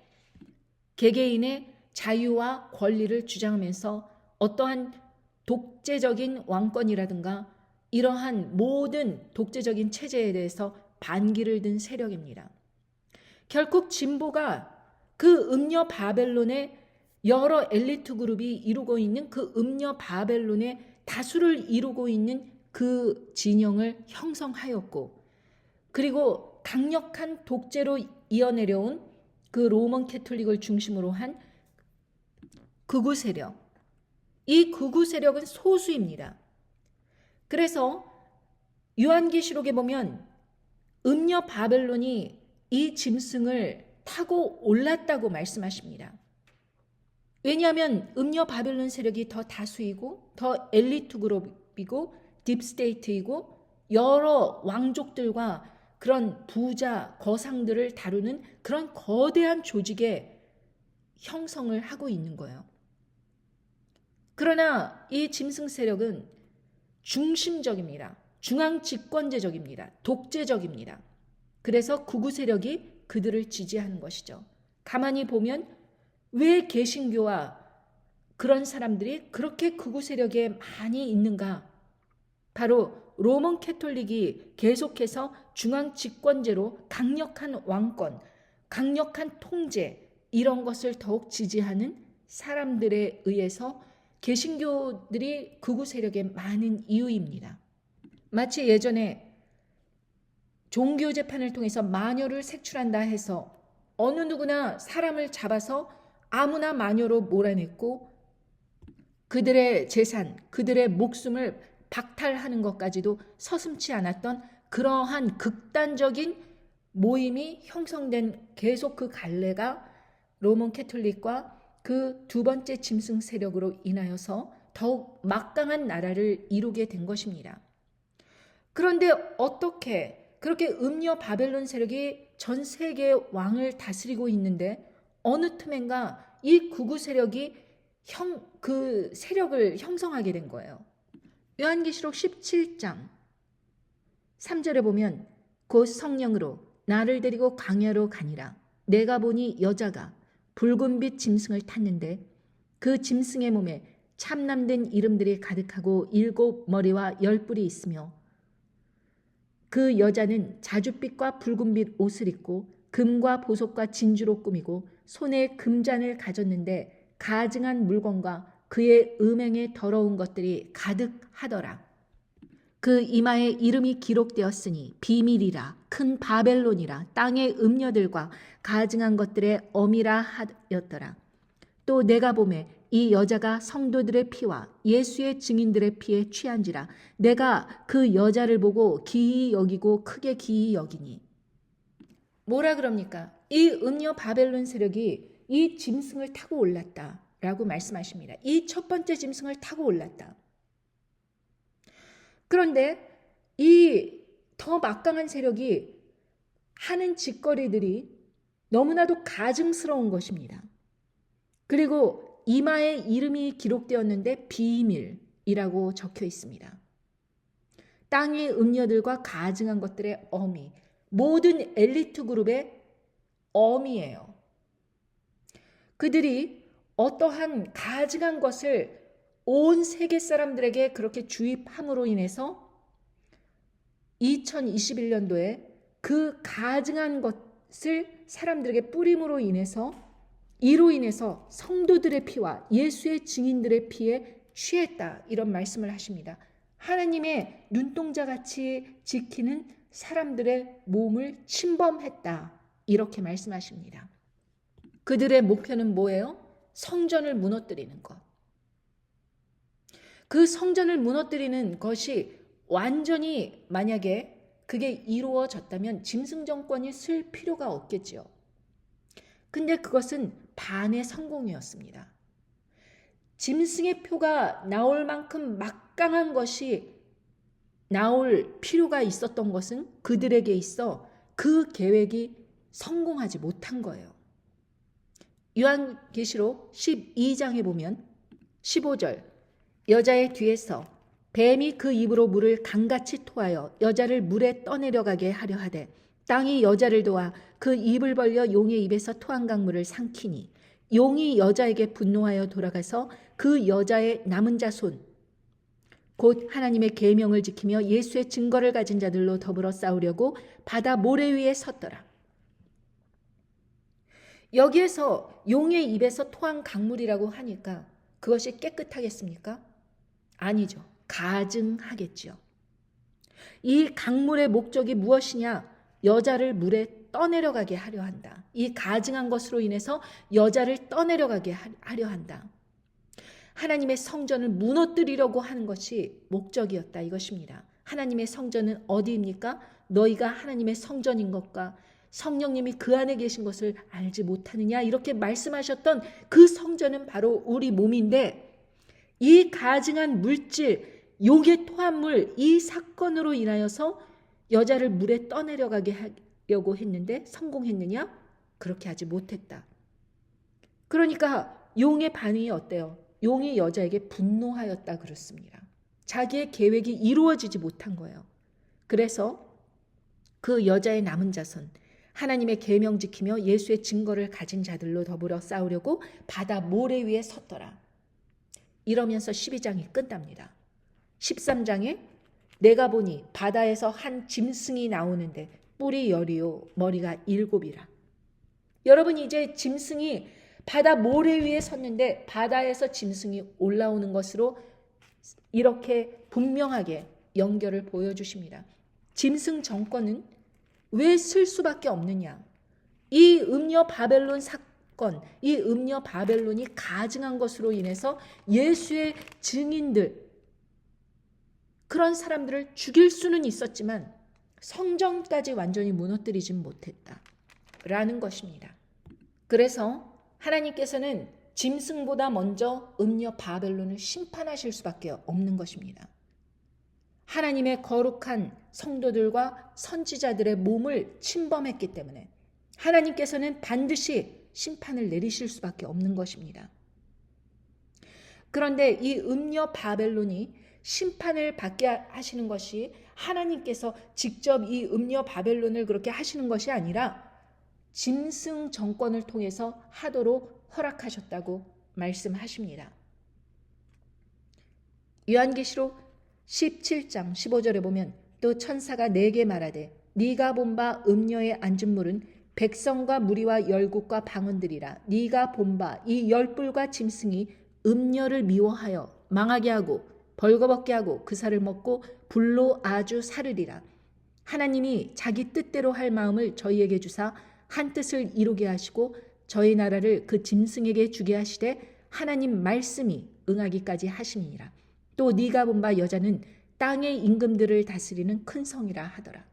개개인의 자유와 권리를 주장하면서 어떠한 독재적인 왕권이라든가 이러한 모든 독재적인 체제에 대해서 반기를 든 세력입니다. 결국 진보가 그 음녀 바벨론의 여러 엘리트 그룹이 이루고 있는 그 음녀 바벨론의 다수를 이루고 있는 그 진영을 형성하였고 그리고 강력한 독재로 이어내려온 그 로먼 캐톨릭을 중심으로 한 극우 세력, 이 극우 세력은 소수입니다. 그래서 요한계시록에 보면 음녀 바벨론이 이 짐승을 타고 올랐다고 말씀하십니다. 왜냐하면 음녀 바벨론 세력이 더 다수이고 더 엘리트 그룹이고 딥스테이트이고 여러 왕족들과 그런 부자 거상들을 다루는 그런 거대한 조직의 형성을 하고 있는 거예요. 그러나 이 짐승 세력은 중심적입니다. 중앙 집권제적입니다. 독재적입니다. 그래서 극우 세력이 그들을 지지하는 것이죠. 가만히 보면 왜 개신교와 그런 사람들이 그렇게 극우 세력에 많이 있는가? 바로 로먼 캐톨릭이 계속해서 중앙 집권제로 강력한 왕권, 강력한 통제 이런 것을 더욱 지지하는 사람들에 의해서 개신교들이 극우 세력에 많은 이유입니다. 마치 예전에 종교 재판을 통해서 마녀를 색출한다 해서 어느 누구나 사람을 잡아서 아무나 마녀로 몰아냈고 그들의 재산, 그들의 목숨을 박탈하는 것까지도 서슴지 않았던 그러한 극단적인 모임이 형성된 계속 그 갈래가 로먼 캐톨릭과 그 두 번째 짐승 세력으로 인하여서 더욱 막강한 나라를 이루게 된 것입니다. 그런데 어떻게 그렇게 음녀 바벨론 세력이 전 세계의 왕을 다스리고 있는데 어느 틈엔가 이 극우 세력이 그 세력을 형성하게 된 거예요. 요한계시록 17장 3절에 보면 곧 성령으로 나를 데리고 광야로 가니라. 내가 보니 여자가 붉은빛 짐승을 탔는데 그 짐승의 몸에 참남된 이름들이 가득하고 7 머리와 10뿔이 있으며 그 여자는 자줏빛과 붉은빛 옷을 입고 금과 보석과 진주로 꾸미고 손에 금잔을 가졌는데 가증한 물건과 그의 음행에 더러운 것들이 가득하더라. 그 이마에 이름이 기록되었으니 비밀이라 큰 바벨론이라 땅의 음녀들과 가증한 것들의 어미라 하였더라. 또 내가 보매 이 여자가 성도들의 피와 예수의 증인들의 피에 취한지라. 내가 그 여자를 보고 기이 여기고 크게 기이 여기니. 뭐라 그럽니까? 이 음녀 바벨론 세력이 이 짐승을 타고 올랐다라고 말씀하십니다. 이 첫 번째 짐승을 타고 올랐다. 그런데 이 더 막강한 세력이 하는 짓거리들이 너무나도 가증스러운 것입니다. 그리고 이마에 이름이 기록되었는데 비밀이라고 적혀 있습니다. 땅의 음녀들과 가증한 것들의 어미, 모든 엘리트 그룹의 어미예요. 그들이 어떠한 가증한 것을 온 세계 사람들에게 그렇게 주입함으로 인해서 2021년도에 그 가증한 것을 사람들에게 뿌림으로 인해서 이로 인해서 성도들의 피와 예수의 증인들의 피에 취했다. 이런 말씀을 하십니다. 하나님의 눈동자같이 지키는 사람들의 몸을 침범했다. 이렇게 말씀하십니다. 그들의 목표는 뭐예요? 성전을 무너뜨리는 것. 그 성전을 무너뜨리는 것이 완전히 만약에 그게 이루어졌다면 짐승 정권이 쓸 필요가 없겠죠. 근데 그것은 반의 성공이었습니다. 짐승의 표가 나올 만큼 막강한 것이 나올 필요가 있었던 것은 그들에게 있어 그 계획이 성공하지 못한 거예요. 요한계시록 12장에 보면 15절 여자의 뒤에서 뱀이 그 입으로 물을 강같이 토하여 여자를 물에 떠내려가게 하려 하되 땅이 여자를 도와 그 입을 벌려 용의 입에서 토한 강물을 삼키니 용이 여자에게 분노하여 돌아가서 그 여자의 남은 자손 곧 하나님의 계명을 지키며 예수의 증거를 가진 자들로 더불어 싸우려고 바다 모래 위에 섰더라. 여기에서 용의 입에서 토한 강물이라고 하니까 그것이 깨끗하겠습니까? 아니죠. 가증하겠죠. 이 강물의 목적이 무엇이냐? 여자를 물에 떠내려가게 하려 한다. 이 가증한 것으로 인해서 여자를 떠내려가게 하려 한다. 하나님의 성전을 무너뜨리려고 하는 것이 목적이었다 이것입니다. 하나님의 성전은 어디입니까? 너희가 하나님의 성전인 것과 성령님이 그 안에 계신 것을 알지 못하느냐 이렇게 말씀하셨던 그 성전은 바로 우리 몸인데 이 가증한 물질, 욕의 토합물 이 사건으로 인하여서 여자를 물에 떠내려가게 하려고 했는데 성공했느냐? 그렇게 하지 못했다. 그러니까 용의 반응이 어때요? 용이 여자에게 분노하였다 그렇습니다. 자기의 계획이 이루어지지 못한 거예요. 그래서 그 여자의 남은 자손, 하나님의 계명 지키며 예수의 증거를 가진 자들로 더불어 싸우려고 바다 모래 위에 섰더라. 이러면서 12장이 끝납니다. 13장에 내가 보니 바다에서 한 짐승이 나오는데 뿔이 10이요 머리가 7이라. 여러분 이제 짐승이 바다 모래 위에 섰는데 바다에서 짐승이 올라오는 것으로 이렇게 분명하게 연결을 보여주십니다. 짐승 정권은 왜 쓸 수밖에 없느냐? 이 음녀 바벨론 사건, 이 음녀 바벨론이 가증한 것으로 인해서 예수의 증인들, 그런 사람들을 죽일 수는 있었지만 성전까지 완전히 무너뜨리진 못했다라는 것입니다. 그래서 하나님께서는 짐승보다 먼저 음녀 바벨론을 심판하실 수밖에 없는 것입니다. 하나님의 거룩한 성도들과 선지자들의 몸을 침범했기 때문에 하나님께서는 반드시 심판을 내리실 수밖에 없는 것입니다. 그런데 이 음녀 바벨론이 심판을 받게 하시는 것이 하나님께서 직접 이 음녀 바벨론을 그렇게 하시는 것이 아니라 짐승 정권을 통해서 하도록 허락하셨다고 말씀하십니다. 요한계시록 17장 15절에 보면 또 천사가 내게 말하되 네가 본 바 음녀의 앉은 물은 백성과 무리와 열국과 방언들이라. 네가 본 바 이 열불과 짐승이 음녀를 미워하여 망하게 하고 벌거벗게 하고 그 살을 먹고 불로 아주 사르리라. 하나님이 자기 뜻대로 할 마음을 저희에게 주사 한 뜻을 이루게 하시고 저희 나라를 그 짐승에게 주게 하시되 하나님 말씀이 응하기까지 하심이니라. 또 네가 본 바 여자는 땅의 임금들을 다스리는 큰 성이라 하더라.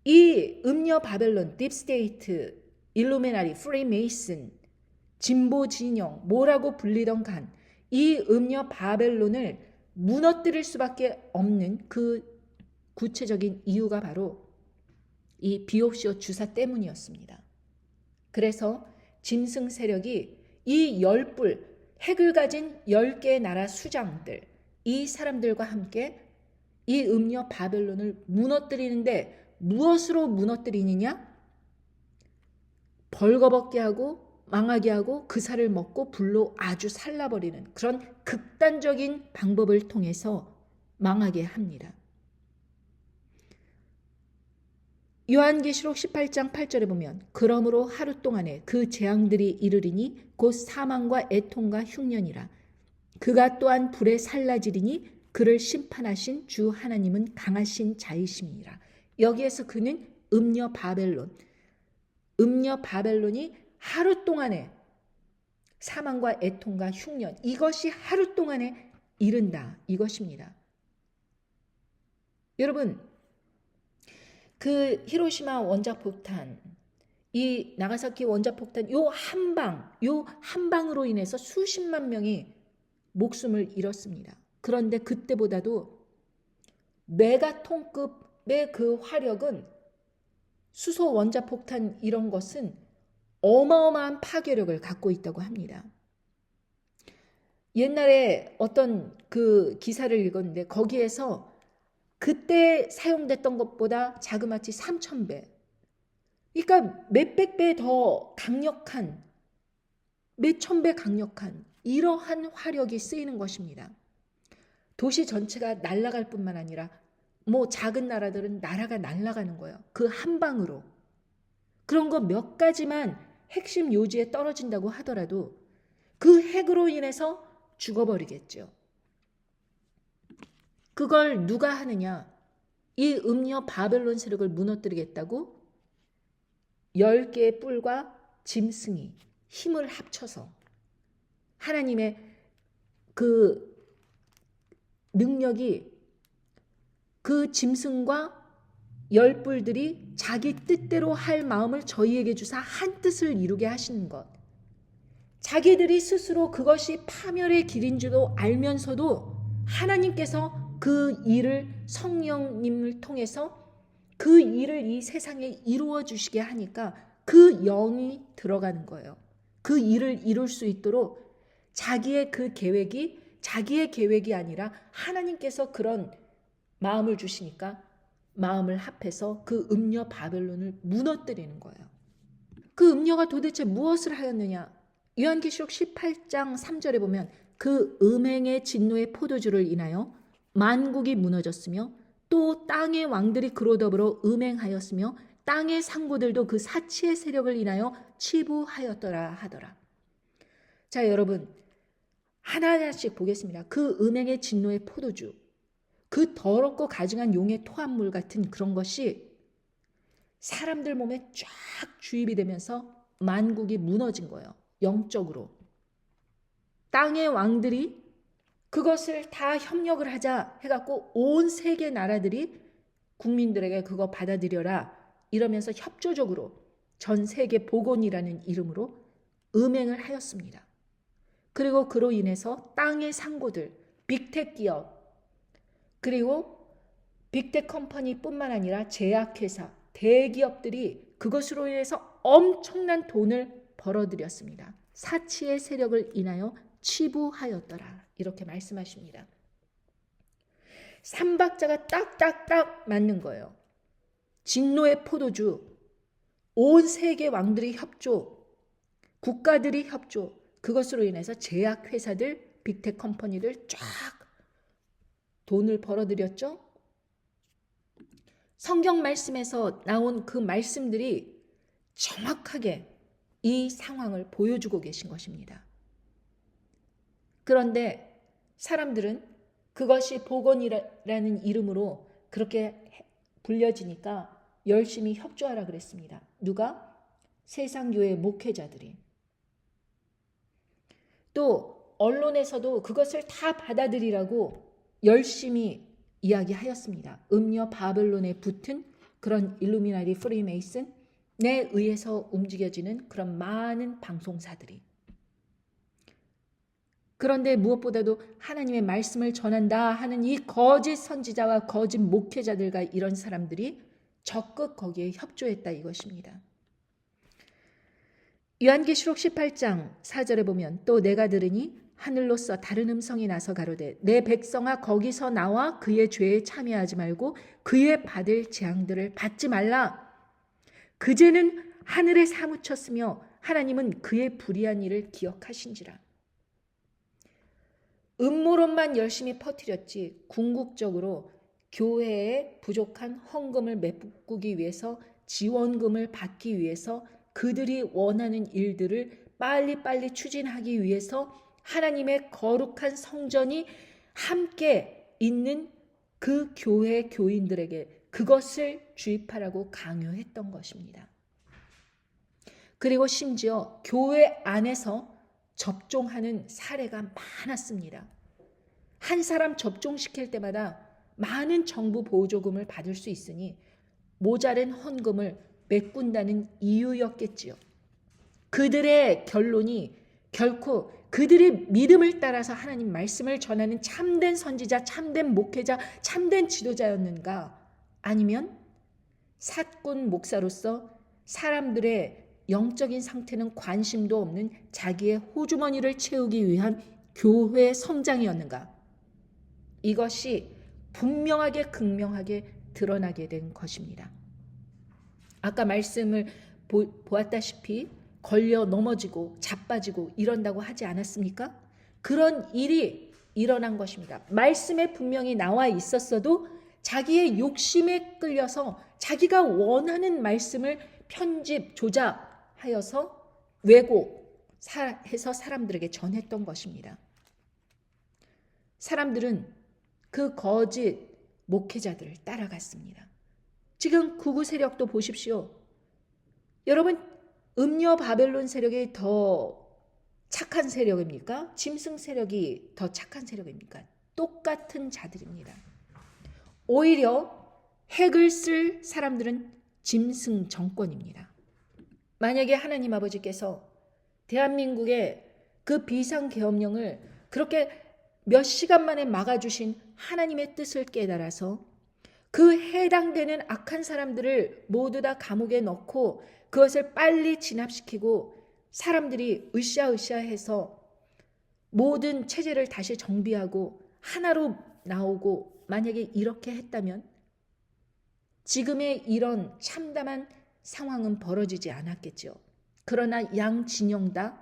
이 음녀 바벨론, 딥스테이트, 일루미나리, 프리메이슨, 진보 진영 뭐라고 불리던 간 이 음녀 바벨론을 무너뜨릴 수밖에 없는 그 구체적인 이유가 바로 이 비옵시오 주사 때문이었습니다. 그래서 짐승 세력이 이 열불, 핵을 가진 10개의 나라 수장들, 이 사람들과 함께 이 음녀 바벨론을 무너뜨리는데 무엇으로 무너뜨리느냐? 벌거벗게 하고 망하게 하고 그 살을 먹고 불로 아주 살라버리는 그런 극단적인 방법을 통해서 망하게 합니다. 요한계시록 18장 8절에 보면 그러므로 하루 동안에 그 재앙들이 이르리니 곧 사망과 애통과 흉년이라. 그가 또한 불에 살라지리니 그를 심판하신 주 하나님은 강하신 자이심이니라. 여기에서 그는 음녀 바벨론이 하루 동안에 사망과 애통과 흉년 이것이 하루 동안에 이른다 이것입니다. 여러분 그 히로시마 원자폭탄, 이 나가사키 원자폭탄 요 한 방으로 인해서 수십만 명이 목숨을 잃었습니다. 그런데 그때보다도 메가톤급의 그 화력은 수소 원자폭탄 이런 것은 어마어마한 파괴력을 갖고 있다고 합니다. 옛날에 어떤 그 기사를 읽었는데 거기에서 그때 사용됐던 것보다 자그마치 3,000배. 그러니까 몇백 배 더 강력한, 몇천 배 강력한 이러한 화력이 쓰이는 것입니다. 도시 전체가 날아갈 뿐만 아니라 뭐 작은 나라들은 나라가 날아가는 거예요. 그 한 방으로. 그런 거 몇 가지만 핵심 요지에 떨어진다고 하더라도 그 핵으로 인해서 죽어버리겠죠. 그걸 누가 하느냐? 이 음녀 바벨론 세력을 무너뜨리겠다고 10개의 뿔과 짐승이 힘을 합쳐서 하나님의 그 능력이 그 짐승과 열불들이 자기 뜻대로 할 마음을 저희에게 주사 한 뜻을 이루게 하시는 것. 자기들이 스스로 그것이 파멸의 길인 줄도 알면서도 하나님께서 그 일을 성령님을 통해서 그 일을 이 세상에 이루어 주시게 하니까 그 영이 들어가는 거예요. 그 일을 이룰 수 있도록 자기의 그 계획이 자기의 계획이 아니라 하나님께서 그런 마음을 주시니까 마음을 합해서 그 음녀 바벨론을 무너뜨리는 거예요. 그 음녀가 도대체 무엇을 하였느냐? 요한계시록 18장 3절에 보면 그 음행의 진노의 포도주를 인하여 만국이 무너졌으며 또 땅의 왕들이 그로 더불어 음행하였으며 땅의 상고들도 그 사치의 세력을 인하여 치부하였더라 하더라. 자, 여러분 하나하나씩 보겠습니다. 그 음행의 진노의 포도주, 그 더럽고 가증한 용의 토합물 같은 그런 것이 사람들 몸에 쫙 주입이 되면서 만국이 무너진 거예요. 영적으로. 땅의 왕들이 그것을 다 협력을 하자 해갖고 온 세계 나라들이 국민들에게 그거 받아들여라 이러면서 협조적으로 전 세계 복원이라는 이름으로 음행을 하였습니다. 그리고 그로 인해서 땅의 상고들, 빅텍 기업, 그리고 빅텍 컴퍼니뿐만 아니라 제약회사, 대기업들이 그것으로 인해서 엄청난 돈을 벌어들였습니다. 사치의 세력을 인하여 치부하였더라. 이렇게 말씀하십니다. 삼박자가 딱딱딱 맞는 거예요. 진노의 포도주, 온 세계 왕들이 협조, 국가들이 협조, 그것으로 인해서 제약회사들, 빅텍 컴퍼니들 쫙 돈을 벌어들였죠. 성경 말씀에서 나온 그 말씀들이 정확하게 이 상황을 보여주고 계신 것입니다. 그런데 사람들은 그것이 복원이라는 이름으로 그렇게 불려지니까 열심히 협조하라 그랬습니다. 누가? 세상교회 목회자들이. 또 언론에서도 그것을 다 받아들이라고 열심히 이야기하였습니다. 음녀 바벨론에 붙은 그런 일루미나리 프리메이슨에 의해서 움직여지는 그런 많은 방송사들이. 그런데 무엇보다도 하나님의 말씀을 전한다 하는 이 거짓 선지자와 거짓 목회자들과 이런 사람들이 적극 거기에 협조했다 이것입니다. 요한계시록 18장 4절에 보면 또 내가 들으니 하늘로서 다른 음성이 나서 가로되 내 백성아 거기서 나와 그의 죄에 참여하지 말고 그의 받을 재앙들을 받지 말라. 그 죄는 하늘에 사무쳤으며 하나님은 그의 불의한 일을 기억하신지라. 음모론만 열심히 퍼뜨렸지 궁극적으로 교회에 부족한 헌금을 메꾸기 위해서 지원금을 받기 위해서 그들이 원하는 일들을 빨리빨리 추진하기 위해서 하나님의 거룩한 성전이 함께 있는 그 교회 교인들에게 그것을 주입하라고 강요했던 것입니다. 그리고 심지어 교회 안에서 접종하는 사례가 많았습니다. 한 사람 접종시킬 때마다 많은 정부 보조금을 받을 수 있으니 모자란 헌금을 메꾼다는 이유였겠지요. 그들의 결론이 결코 그들의 믿음을 따라서 하나님 말씀을 전하는 참된 선지자, 참된 목회자, 참된 지도자였는가? 아니면 사꾼 목사로서 사람들의 영적인 상태는 관심도 없는 자기의 호주머니를 채우기 위한 교회 성장이었는가? 이것이 분명하게 극명하게 드러나게 된 것입니다. 아까 말씀을 보았다시피 걸려 넘어지고 자빠지고 이런다고 하지 않았습니까? 그런 일이 일어난 것입니다. 말씀에 분명히 나와 있었어도 자기의 욕심에 끌려서 자기가 원하는 말씀을 편집, 조작하여서 왜곡해서 사람들에게 전했던 것입니다. 사람들은 그 거짓 목회자들을 따라갔습니다. 지금 극우 세력도 보십시오. 여러분, 음녀 바벨론 세력이 더 착한 세력입니까? 짐승 세력이 더 착한 세력입니까? 똑같은 자들입니다. 오히려 핵을 쓸 사람들은 짐승 정권입니다. 만약에 하나님 아버지께서 대한민국의 그 비상계엄령을 그렇게 몇 시간 만에 막아주신 하나님의 뜻을 깨달아서 그 해당되는 악한 사람들을 모두 다 감옥에 넣고 그것을 빨리 진압시키고 사람들이 으쌰으쌰해서 모든 체제를 다시 정비하고 하나로 나오고 만약에 이렇게 했다면 지금의 이런 참담한 상황은 벌어지지 않았겠죠. 그러나 양 진영 다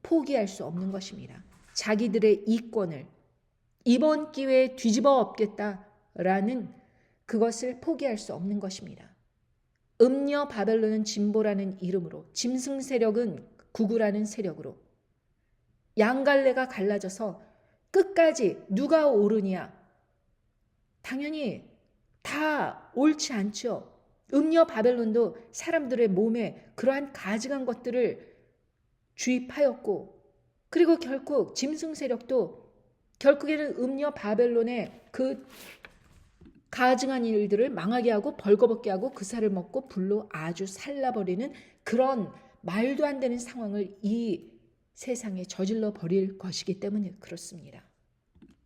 포기할 수 없는 것입니다. 자기들의 이권을 이번 기회에 뒤집어 엎겠다라는 그것을 포기할 수 없는 것입니다. 음녀 바벨론은 진보라는 이름으로, 짐승 세력은 구구라는 세력으로 양갈래가 갈라져서 끝까지 누가 옳으냐? 당연히 다 옳지 않죠. 음녀 바벨론도 사람들의 몸에 그러한 가증한 것들을 주입하였고, 그리고 결국 짐승 세력도 결국에는 음녀 바벨론의 그 가증한 일들을 망하게 하고 벌거벗게 하고 그 살을 먹고 불로 아주 살라버리는 그런 말도 안 되는 상황을 이 세상에 저질러 버릴 것이기 때문에 그렇습니다.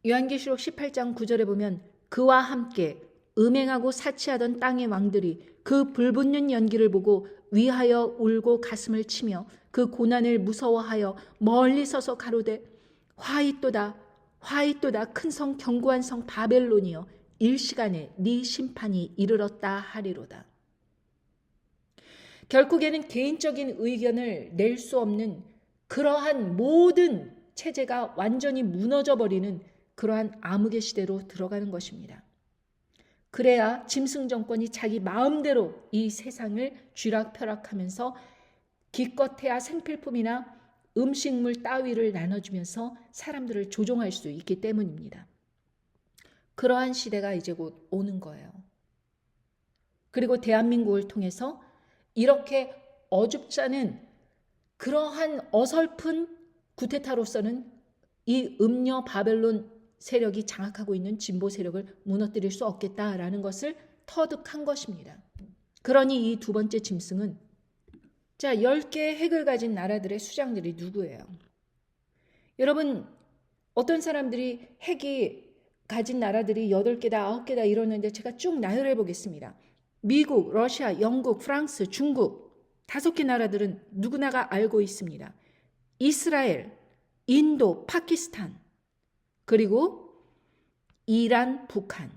요한계시록 18장 9절에 보면 그와 함께 음행하고 사치하던 땅의 왕들이 그 불붙는 연기를 보고 위하여 울고 가슴을 치며 그 고난을 무서워하여 멀리 서서 가로되 화이또다 화이또다 큰 성 견고한 성 바벨론이여 일시간에 네 심판이 이르렀다 하리로다. 결국에는 개인적인 의견을 낼 수 없는 그러한 모든 체제가 완전히 무너져 버리는 그러한 암흑의 시대로 들어가는 것입니다. 그래야 짐승 정권이 자기 마음대로 이 세상을 쥐락펴락하면서 기껏해야 생필품이나 음식물 따위를 나눠주면서 사람들을 조종할 수 있기 때문입니다. 그러한 시대가 이제 곧 오는 거예요. 그리고 대한민국을 통해서 이렇게 어줍지 않은 그러한 어설픈 구테타로서는 이 음녀 바벨론 세력이 장악하고 있는 진보 세력을 무너뜨릴 수 없겠다라는 것을 터득한 것입니다. 그러니 이 두 번째 짐승은 10개의 핵을 가진 나라들의 수장들이 누구예요? 여러분, 어떤 사람들이 핵이 가진 나라들이 8개다 9개다 이러는데 제가 쭉 나열해 보겠습니다. 미국, 러시아, 영국, 프랑스, 중국 5개 나라들은 누구나가 알고 있습니다. 이스라엘, 인도, 파키스탄, 그리고 이란, 북한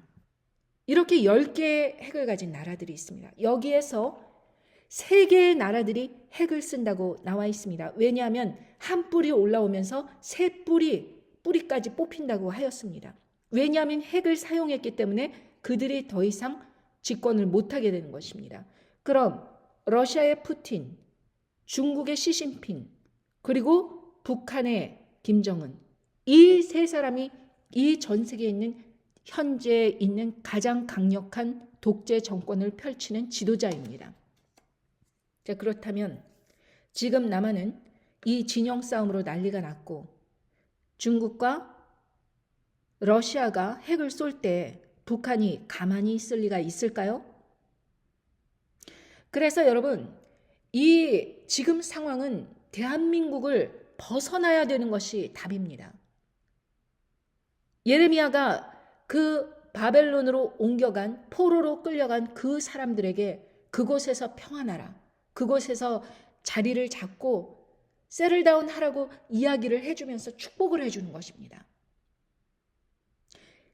이렇게 10개의 핵을 가진 나라들이 있습니다. 여기에서 3개의 나라들이 핵을 쓴다고 나와 있습니다. 왜냐하면 한 뿌리 올라오면서 3뿌리까지 뽑힌다고 하였습니다. 왜냐하면 핵을 사용했기 때문에 그들이 더 이상 집권을 못하게 되는 것입니다. 그럼 러시아의 푸틴, 중국의 시진핑, 그리고 북한의 김정은 이 세 사람이 이 전 세계에 있는 현재 있는 가장 강력한 독재 정권을 펼치는 지도자입니다. 자, 그렇다면 지금 남한은 이 진영 싸움으로 난리가 났고 중국과 러시아가 핵을 쏠 때 북한이 가만히 있을 리가 있을까요? 그래서 여러분, 이 지금 상황은 대한민국을 벗어나야 되는 것이 답입니다. 예레미야가 그 바벨론으로 옮겨간 포로로 끌려간 그 사람들에게 그곳에서 평안하라, 그곳에서 자리를 잡고 세틀다운 하라고 이야기를 해주면서 축복을 해주는 것입니다.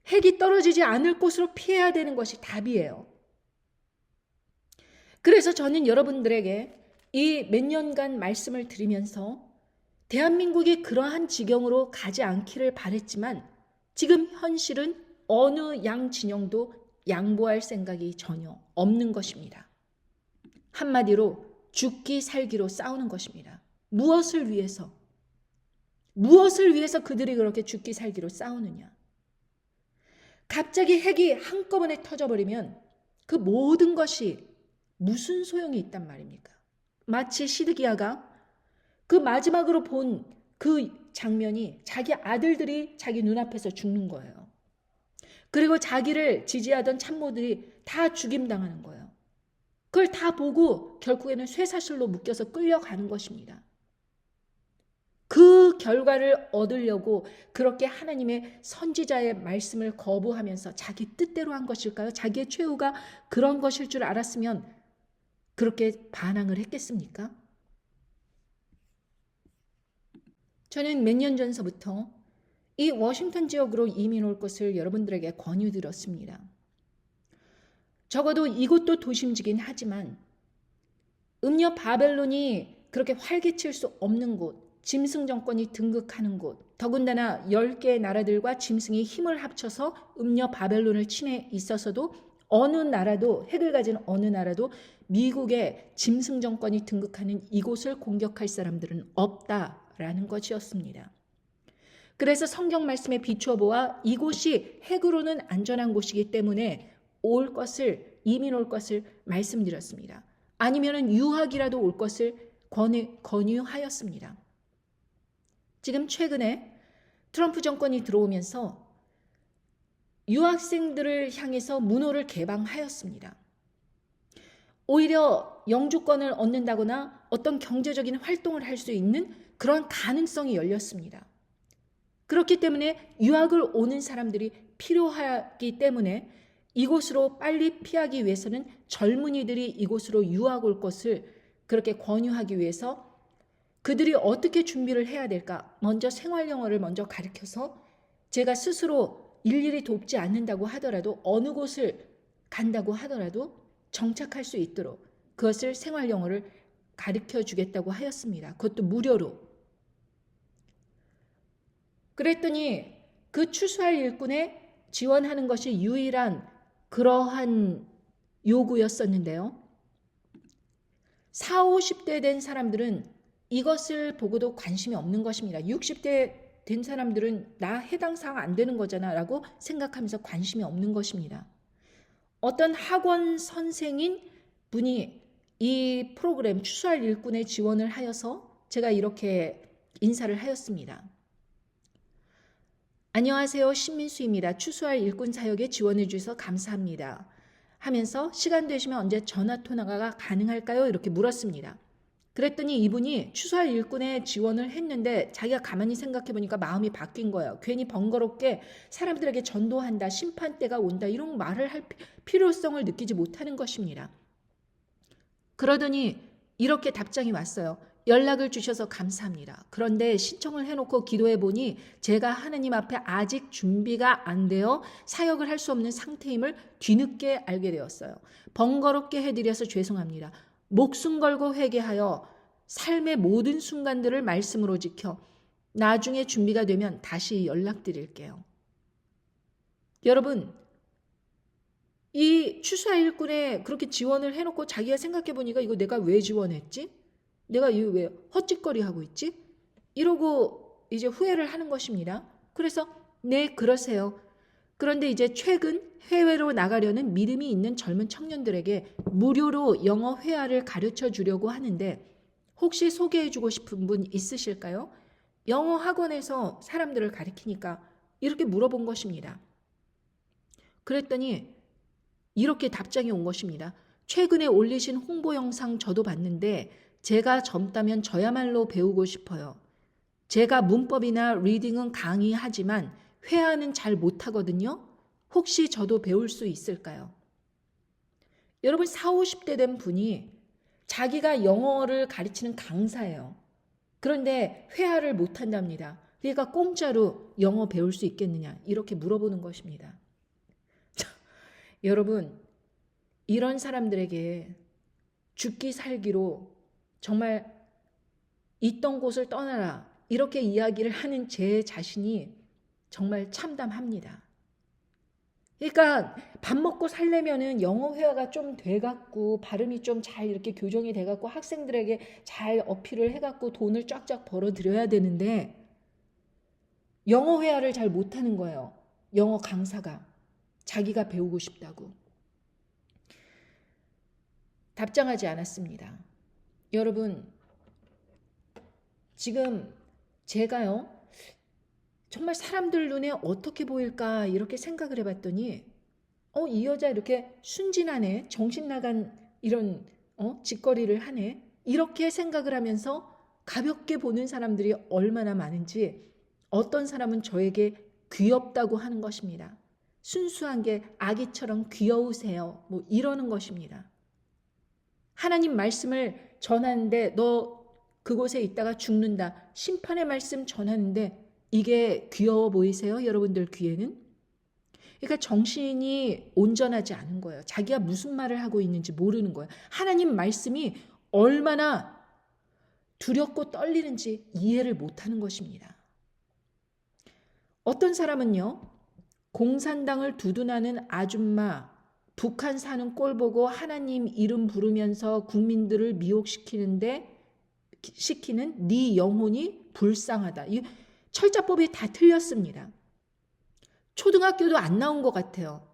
핵이 떨어지지 않을 곳으로 피해야 되는 것이 답이에요. 그래서 저는 여러분들에게 이 몇 년간 말씀을 드리면서 대한민국이 그러한 지경으로 가지 않기를 바랬지만 지금 현실은 어느 양 진영도 양보할 생각이 전혀 없는 것입니다. 한마디로 죽기 살기로 싸우는 것입니다. 무엇을 위해서 그들이 그렇게 죽기 살기로 싸우느냐? 갑자기 핵이 한꺼번에 터져버리면 그 모든 것이 무슨 소용이 있단 말입니까? 마치 시드기야가 그 마지막으로 본 그 장면이 자기 아들들이 자기 눈앞에서 죽는 거예요. 그리고 자기를 지지하던 참모들이 다 죽임당하는 거예요. 그걸 다 보고 결국에는 쇠사슬로 묶여서 끌려가는 것입니다. 그 결과를 얻으려고 그렇게 하나님의 선지자의 말씀을 거부하면서 자기 뜻대로 한 것일까요? 자기의 최후가 그런 것일 줄 알았으면 그렇게 반항을 했겠습니까? 저는 몇 년 전서부터 이 워싱턴 지역으로 이민 올 것을 여러분들에게 권유드렸습니다. 적어도 이곳도 도심지긴 하지만 음녀 바벨론이 그렇게 활개칠 수 없는 곳, 짐승 정권이 등극하는 곳, 더군다나 10개의 나라들과 짐승이 힘을 합쳐서 음녀 바벨론을 친해 있어서도 어느 나라도, 핵을 가진 어느 나라도 미국의 짐승 정권이 등극하는 이곳을 공격할 사람들은 없다라는 것이었습니다. 그래서 성경 말씀에 비추어 보아 이곳이 핵으로는 안전한 곳이기 때문에 이민 올 것을 말씀드렸습니다. 아니면은 유학이라도 올 것을 권유하였습니다. 지금 최근에 트럼프 정권이 들어오면서 유학생들을 향해서 문호를 개방하였습니다. 오히려 영주권을 얻는다거나 어떤 경제적인 활동을 할 수 있는 그런 가능성이 열렸습니다. 그렇기 때문에 유학을 오는 사람들이 필요하기 때문에 이곳으로 빨리 피하기 위해서는 젊은이들이 이곳으로 유학 올 것을 그렇게 권유하기 위해서 그들이 어떻게 준비를 해야 될까? 먼저 생활영어를 먼저 가르쳐서 제가 스스로 일일이 돕지 않는다고 하더라도 어느 곳을 간다고 하더라도 정착할 수 있도록 그것을 생활영어를 가르쳐 주겠다고 하였습니다. 그것도 무료로. 그랬더니 그 추수할 일꾼에 지원하는 것이 유일한 그러한 요구였었는데요. 40, 50대 된 사람들은 이것을 보고도 관심이 없는 것입니다. 60대 된 사람들은 나 해당 사항 안 되는 거잖아 라고 생각하면서 관심이 없는 것입니다. 어떤 학원 선생인 분이 이 프로그램 추수할 일꾼에 지원을 하여서 제가 이렇게 인사를 하였습니다. 안녕하세요. 신민수입니다. 추수할 일꾼 사역에 지원해 주셔서 감사합니다. 하면서 시간 되시면 언제 전화 통화가 가능할까요? 이렇게 물었습니다. 그랬더니 이분이 추수할 일꾼에 지원을 했는데 자기가 가만히 생각해 보니까 마음이 바뀐 거예요. 괜히 번거롭게 사람들에게 전도한다, 심판대가 온다 이런 말을 할 필요성을 느끼지 못하는 것입니다. 그러더니 이렇게 답장이 왔어요. 연락을 주셔서 감사합니다. 그런데 신청을 해놓고 기도해 보니 제가 하나님 앞에 아직 준비가 안 되어 사역을 할 수 없는 상태임을 뒤늦게 알게 되었어요. 번거롭게 해드려서 죄송합니다. 목숨 걸고 회개하여 삶의 모든 순간들을 말씀으로 지켜 나중에 준비가 되면 다시 연락드릴게요. 여러분, 이 추수할 일꾼에 그렇게 지원을 해놓고 자기가 생각해 보니까 이거 내가 왜 지원했지? 내가 이거 왜 헛짓거리 하고 있지? 이러고 이제 후회를 하는 것입니다. 그래서 네, 그러세요. 그런데 이제 최근 해외로 나가려는 믿음이 있는 젊은 청년들에게 무료로 영어 회화를 가르쳐 주려고 하는데 혹시 소개해 주고 싶은 분 있으실까요? 영어 학원에서 사람들을 가르치니까 이렇게 물어본 것입니다. 그랬더니 이렇게 답장이 온 것입니다. 최근에 올리신 홍보 영상 저도 봤는데 제가 젊다면 저야말로 배우고 싶어요. 제가 문법이나 리딩은 강의하지만 회화는 잘 못하거든요. 혹시 저도 배울 수 있을까요? 여러분 40, 50대 된 분이 자기가 영어를 가르치는 강사예요. 그런데 회화를 못한답니다. 그러니까 공짜로 영어 배울 수 있겠느냐 이렇게 물어보는 것입니다. 여러분 이런 사람들에게 죽기 살기로 정말 있던 곳을 떠나라 이렇게 이야기를 하는 제 자신이 정말 참담합니다. 그러니까 밥 먹고 살려면은 영어 회화가 좀 돼갖고 발음이 좀 잘 이렇게 교정이 돼갖고 학생들에게 잘 어필을 해갖고 돈을 쫙쫙 벌어들여야 되는데 영어 회화를 잘 못하는 거예요. 영어 강사가 자기가 배우고 싶다고. 답장하지 않았습니다. 여러분 지금 제가요 정말 사람들 눈에 어떻게 보일까 이렇게 생각을 해봤더니 이 여자 이렇게 순진하네, 정신 나간 이런 짓거리를 하네, 이렇게 생각을 하면서 가볍게 보는 사람들이 얼마나 많은지, 어떤 사람은 저에게 귀엽다고 하는 것입니다. 순수한 게 아기처럼 귀여우세요, 뭐 이러는 것입니다. 하나님 말씀을 전하는데 너 그곳에 있다가 죽는다, 심판의 말씀 전하는데 이게 귀여워 보이세요? 여러분들 귀에는? 그러니까 정신이 온전하지 않은 거예요. 자기가 무슨 말을 하고 있는지 모르는 거예요. 하나님 말씀이 얼마나 두렵고 떨리는지 이해를 못하는 것입니다. 어떤 사람은요, 공산당을 두둔하는 아줌마, 북한 사는 꼴 보고 하나님 이름 부르면서 국민들을 미혹시키는 네 영혼이 불쌍하다. 이 철자법이 다 틀렸습니다. 초등학교도 안 나온 것 같아요.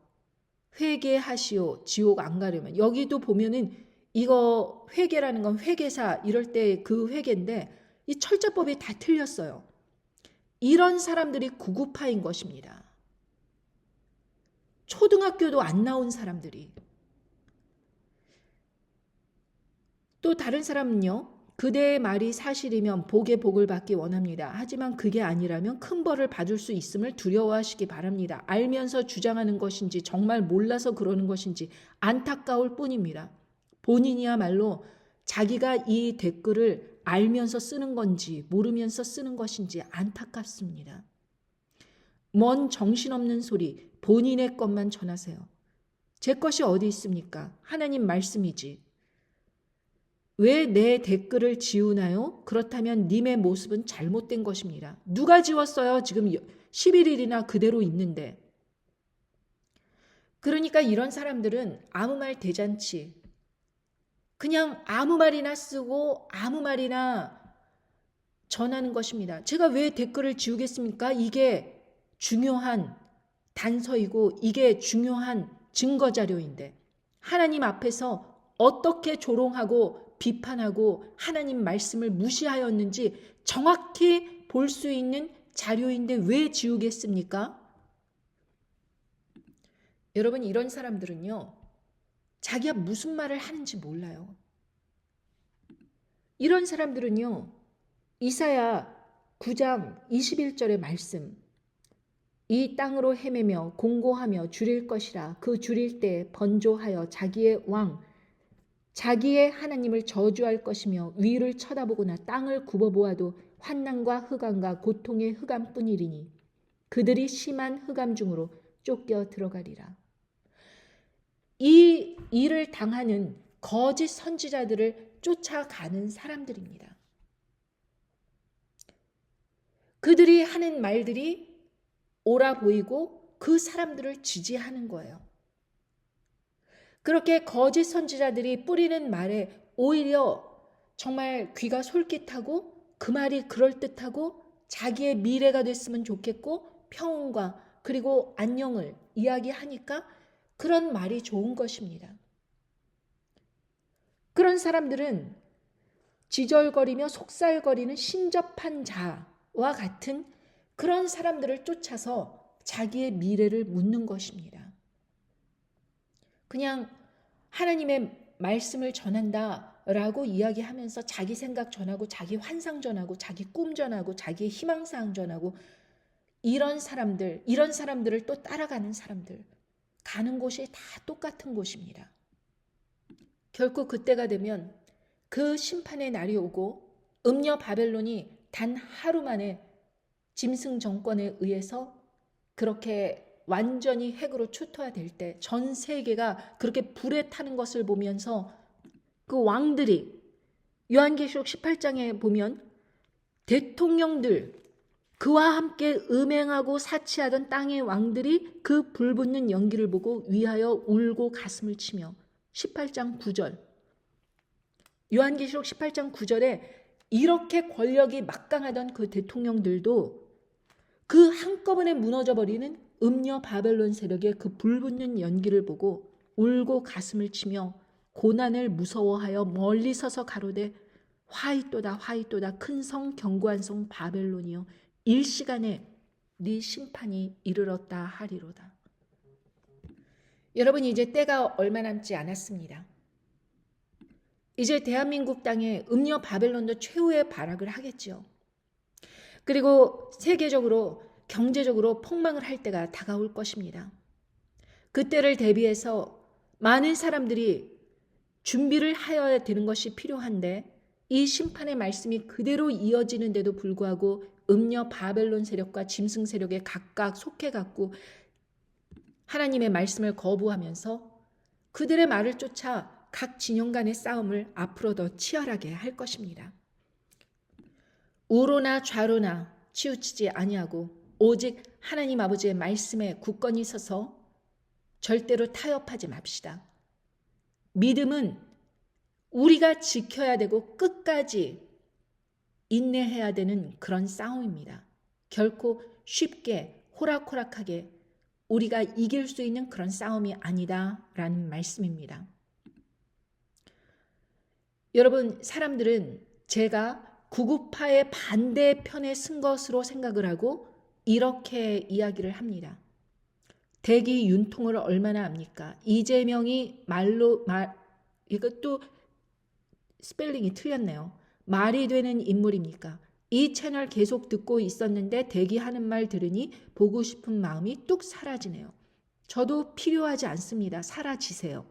회개하시오, 지옥 안 가려면. 여기도 보면은 이거 회개라는 건 회계사 이럴 때 그 회계인데 이 철자법이 다 틀렸어요. 이런 사람들이 구구파인 것입니다. 초등학교도 안 나온 사람들이. 또 다른 사람은요, 그대의 말이 사실이면 복의 복을 받기 원합니다. 하지만 그게 아니라면 큰 벌을 받을 수 있음을 두려워하시기 바랍니다. 알면서 주장하는 것인지 정말 몰라서 그러는 것인지 안타까울 뿐입니다. 본인이야말로 자기가 이 댓글을 알면서 쓰는 건지 모르면서 쓰는 것인지 안타깝습니다. 뭔 정신없는 소리, 본인의 것만 전하세요. 제 것이 어디 있습니까? 하나님 말씀이지. 왜 내 댓글을 지우나요? 그렇다면 님의 모습은 잘못된 것입니다. 누가 지웠어요? 지금 11일이나 그대로 있는데. 그러니까 이런 사람들은 아무 말 대잔치, 그냥 아무 말이나 쓰고 아무 말이나 전하는 것입니다. 제가 왜 댓글을 지우겠습니까? 이게 중요한 단서이고 이게 중요한 증거자료인데, 하나님 앞에서 어떻게 조롱하고 비판하고 하나님 말씀을 무시하였는지 정확히 볼 수 있는 자료인데 왜 지우겠습니까? 여러분, 이런 사람들은요, 자기가 무슨 말을 하는지 몰라요. 이런 사람들은요, 이사야 9장 21절의 말씀, 이 땅으로 헤매며 공고하며 줄일 것이라. 그 줄일 때 번조하여 자기의 왕, 자기의 하나님을 저주할 것이며 위를 쳐다보거나 땅을 굽어보아도 환난과 흑암과 고통의 흑암뿐이리니 그들이 심한 흑암 중으로 쫓겨 들어가리라. 이 일을 당하는 거짓 선지자들을 쫓아가는 사람들입니다. 그들이 하는 말들이 옳아 보이고 그 사람들을 지지하는 거예요. 그렇게 거짓 선지자들이 뿌리는 말에 오히려 정말 귀가 솔깃하고 그 말이 그럴듯하고 자기의 미래가 됐으면 좋겠고 평온과 그리고 안녕을 이야기하니까 그런 말이 좋은 것입니다. 그런 사람들은 지절거리며 속살거리는 신접한 자와 같은 그런 사람들을 쫓아서 자기의 미래를 묻는 것입니다. 그냥 하나님의 말씀을 전한다라고 이야기하면서 자기 생각 전하고 자기 환상 전하고 자기 꿈 전하고 자기의 희망사항 전하고 이런 사람들을 또 따라가는 사람들, 가는 곳이 다 똑같은 곳입니다. 결국 그때가 되면 그 심판의 날이 오고 음녀 바벨론이 단 하루 만에 짐승 정권에 의해서 그렇게 완전히 핵으로 초토화될 때 전 세계가 그렇게 불에 타는 것을 보면서 그 왕들이, 요한계시록 18장에 보면 대통령들, 그와 함께 음행하고 사치하던 땅의 왕들이 그 불붙는 연기를 보고 위하여 울고 가슴을 치며, 18장 9절, 요한계시록 18장 9절에 이렇게 권력이 막강하던 그 대통령들도 그 한꺼번에 무너져버리는 음녀 바벨론 세력의 그 불붙는 연기를 보고 울고 가슴을 치며 고난을 무서워하여 멀리 서서 가로되 화이또다 화이또다 큰 성 견고한 성 바벨론이여 일시간에 네 심판이 이르렀다 하리로다. 여러분, 이제 때가 얼마 남지 않았습니다. 이제 대한민국 땅에 음녀 바벨론도 최후의 발악을 하겠죠. 그리고 세계적으로 경제적으로 폭망을 할 때가 다가올 것입니다. 그때를 대비해서 많은 사람들이 준비를 하여야 되는 것이 필요한데, 이 심판의 말씀이 그대로 이어지는데도 불구하고 음녀 바벨론 세력과 짐승 세력에 각각 속해갖고 하나님의 말씀을 거부하면서 그들의 말을 쫓아 각 진영 간의 싸움을 앞으로 더 치열하게 할 것입니다. 우로나 좌로나 치우치지 아니하고 오직 하나님 아버지의 말씀에 굳건히 서서 절대로 타협하지 맙시다. 믿음은 우리가 지켜야 되고 끝까지 인내해야 되는 그런 싸움입니다. 결코 쉽게 호락호락하게 우리가 이길 수 있는 그런 싸움이 아니다라는 말씀입니다. 여러분, 사람들은 제가 구구파의 반대편에 쓴 것으로 생각을 하고 이렇게 이야기를 합니다. 대기 윤통을 얼마나 압니까? 이재명이 이것도 스펠링이 틀렸네요. 말이 되는 인물입니까? 이 채널 계속 듣고 있었는데 대기하는 말 들으니 보고 싶은 마음이 뚝 사라지네요. 저도 필요하지 않습니다. 사라지세요.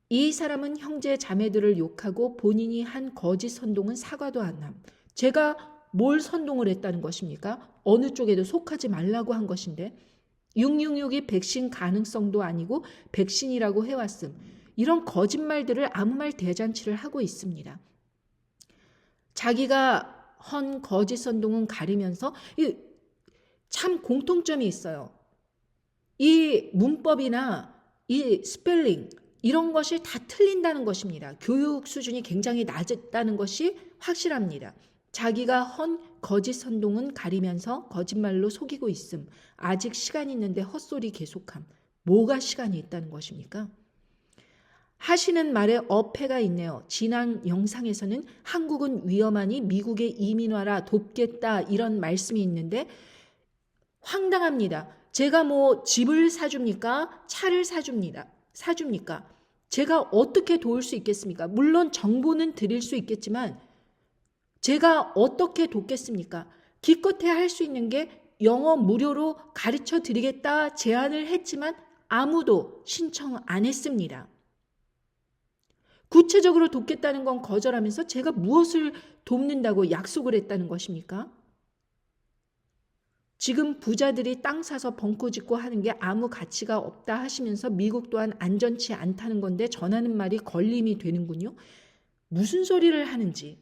이 사람은 형제 자매들을 욕하고 본인이 한 거짓 선동은 사과도 안 함. 제가 뭘 선동을 했다는 것입니까? 어느 쪽에도 속하지 말라고 한 것인데 666이 백신 가능성도 아니고 백신이라고 해왔음. 이런 거짓말들을 아무 말 대잔치를 하고 있습니다. 자기가 헌 거짓 선동은 가리면서 참 공통점이 있어요. 이 문법이나 이 스펠링 이런 것이 다 틀린다는 것입니다. 교육 수준이 굉장히 낮았다는 것이 확실합니다. 자기가 헌 거짓 선동은 가리면서 거짓말로 속이고 있음. 아직 시간이 있는데 헛소리 계속함. 뭐가 시간이 있다는 것입니까? 하시는 말에 어폐가 있네요. 지난 영상에서는 한국은 위험하니 미국에 이민와라 돕겠다 이런 말씀이 있는데 황당합니다. 제가 뭐 집을 사줍니까? 차를 사줍니까? 제가 어떻게 도울 수 있겠습니까? 물론 정보는 드릴 수 있겠지만 제가 어떻게 돕겠습니까? 기껏해 할 수 있는 게 영어 무료로 가르쳐 드리겠다 제안을 했지만 아무도 신청 안 했습니다. 구체적으로 돕겠다는 건 거절하면서 제가 무엇을 돕는다고 약속을 했다는 것입니까? 지금 부자들이 땅 사서 벙커 짓고 하는 게 아무 가치가 없다 하시면서 미국 또한 안전치 않다는 건데 전하는 말이 걸림이 되는군요. 무슨 소리를 하는지.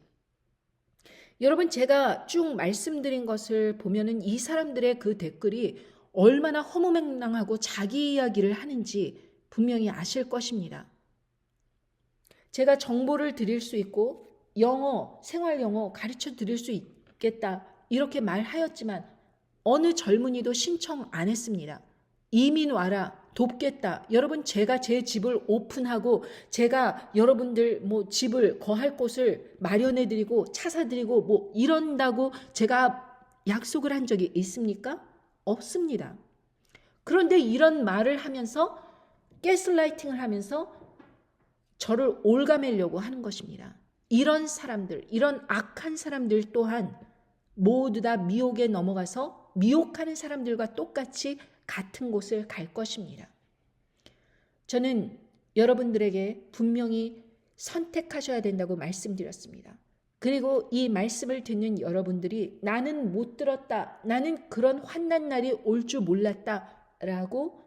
여러분, 제가 쭉 말씀드린 것을 보면은 이 사람들의 그 댓글이 얼마나 허무맹랑하고 자기 이야기를 하는지 분명히 아실 것입니다. 제가 정보를 드릴 수 있고 영어, 생활 영어 가르쳐 드릴 수 있겠다 이렇게 말하였지만 어느 젊은이도 신청 안 했습니다. 이민 와라, 돕겠다. 여러분, 제가 제 집을 오픈하고 제가 여러분들 뭐 집을 거할 곳을 마련해 드리고 차 사드리고 뭐 이런다고 제가 약속을 한 적이 있습니까? 없습니다. 그런데 이런 말을 하면서 가스라이팅을 하면서 저를 올가매려고 하는 것입니다. 이런 사람들, 이런 악한 사람들 또한 모두 다 미혹에 넘어가서 미혹하는 사람들과 똑같이 같은 곳을 갈 것입니다. 저는 여러분들에게 분명히 선택하셔야 된다고 말씀드렸습니다. 그리고 이 말씀을 듣는 여러분들이 나는 못 들었다, 나는 그런 환난 날이 올 줄 몰랐다 라고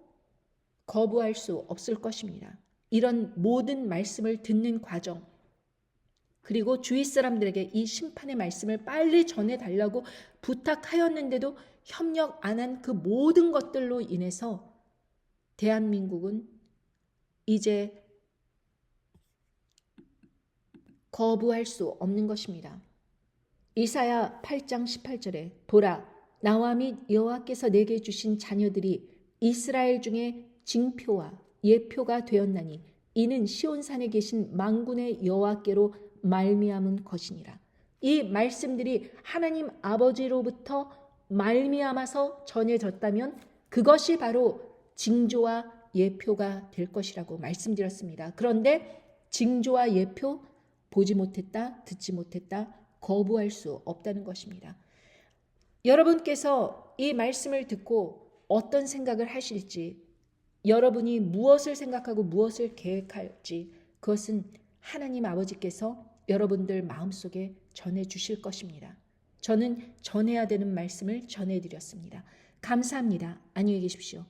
거부할 수 없을 것입니다. 이런 모든 말씀을 듣는 과정, 그리고 주위 사람들에게 이 심판의 말씀을 빨리 전해달라고 부탁하였는데도 협력 안 한 그 모든 것들로 인해서 대한민국은 이제 거부할 수 없는 것입니다. 이사야 8장 18절에 보라, 나와 및 여호와께서 내게 주신 자녀들이 이스라엘 중에 징표와 예표가 되었나니 이는 시온산에 계신 만군의 여호와께로 말미암은 것이니라. 이 말씀들이 하나님 아버지로부터 말미암아서 전해졌다면 그것이 바로 징조와 예표가 될 것이라고 말씀드렸습니다. 그런데 징조와 예표 보지 못했다, 듣지 못했다, 거부할 수 없다는 것입니다. 여러분께서 이 말씀을 듣고 어떤 생각을 하실지, 여러분이 무엇을 생각하고 무엇을 계획할지 그것은 하나님 아버지께서 여러분들 마음속에 전해주실 것입니다. 저는 전해야 되는 말씀을 전해드렸습니다. 감사합니다. 안녕히 계십시오.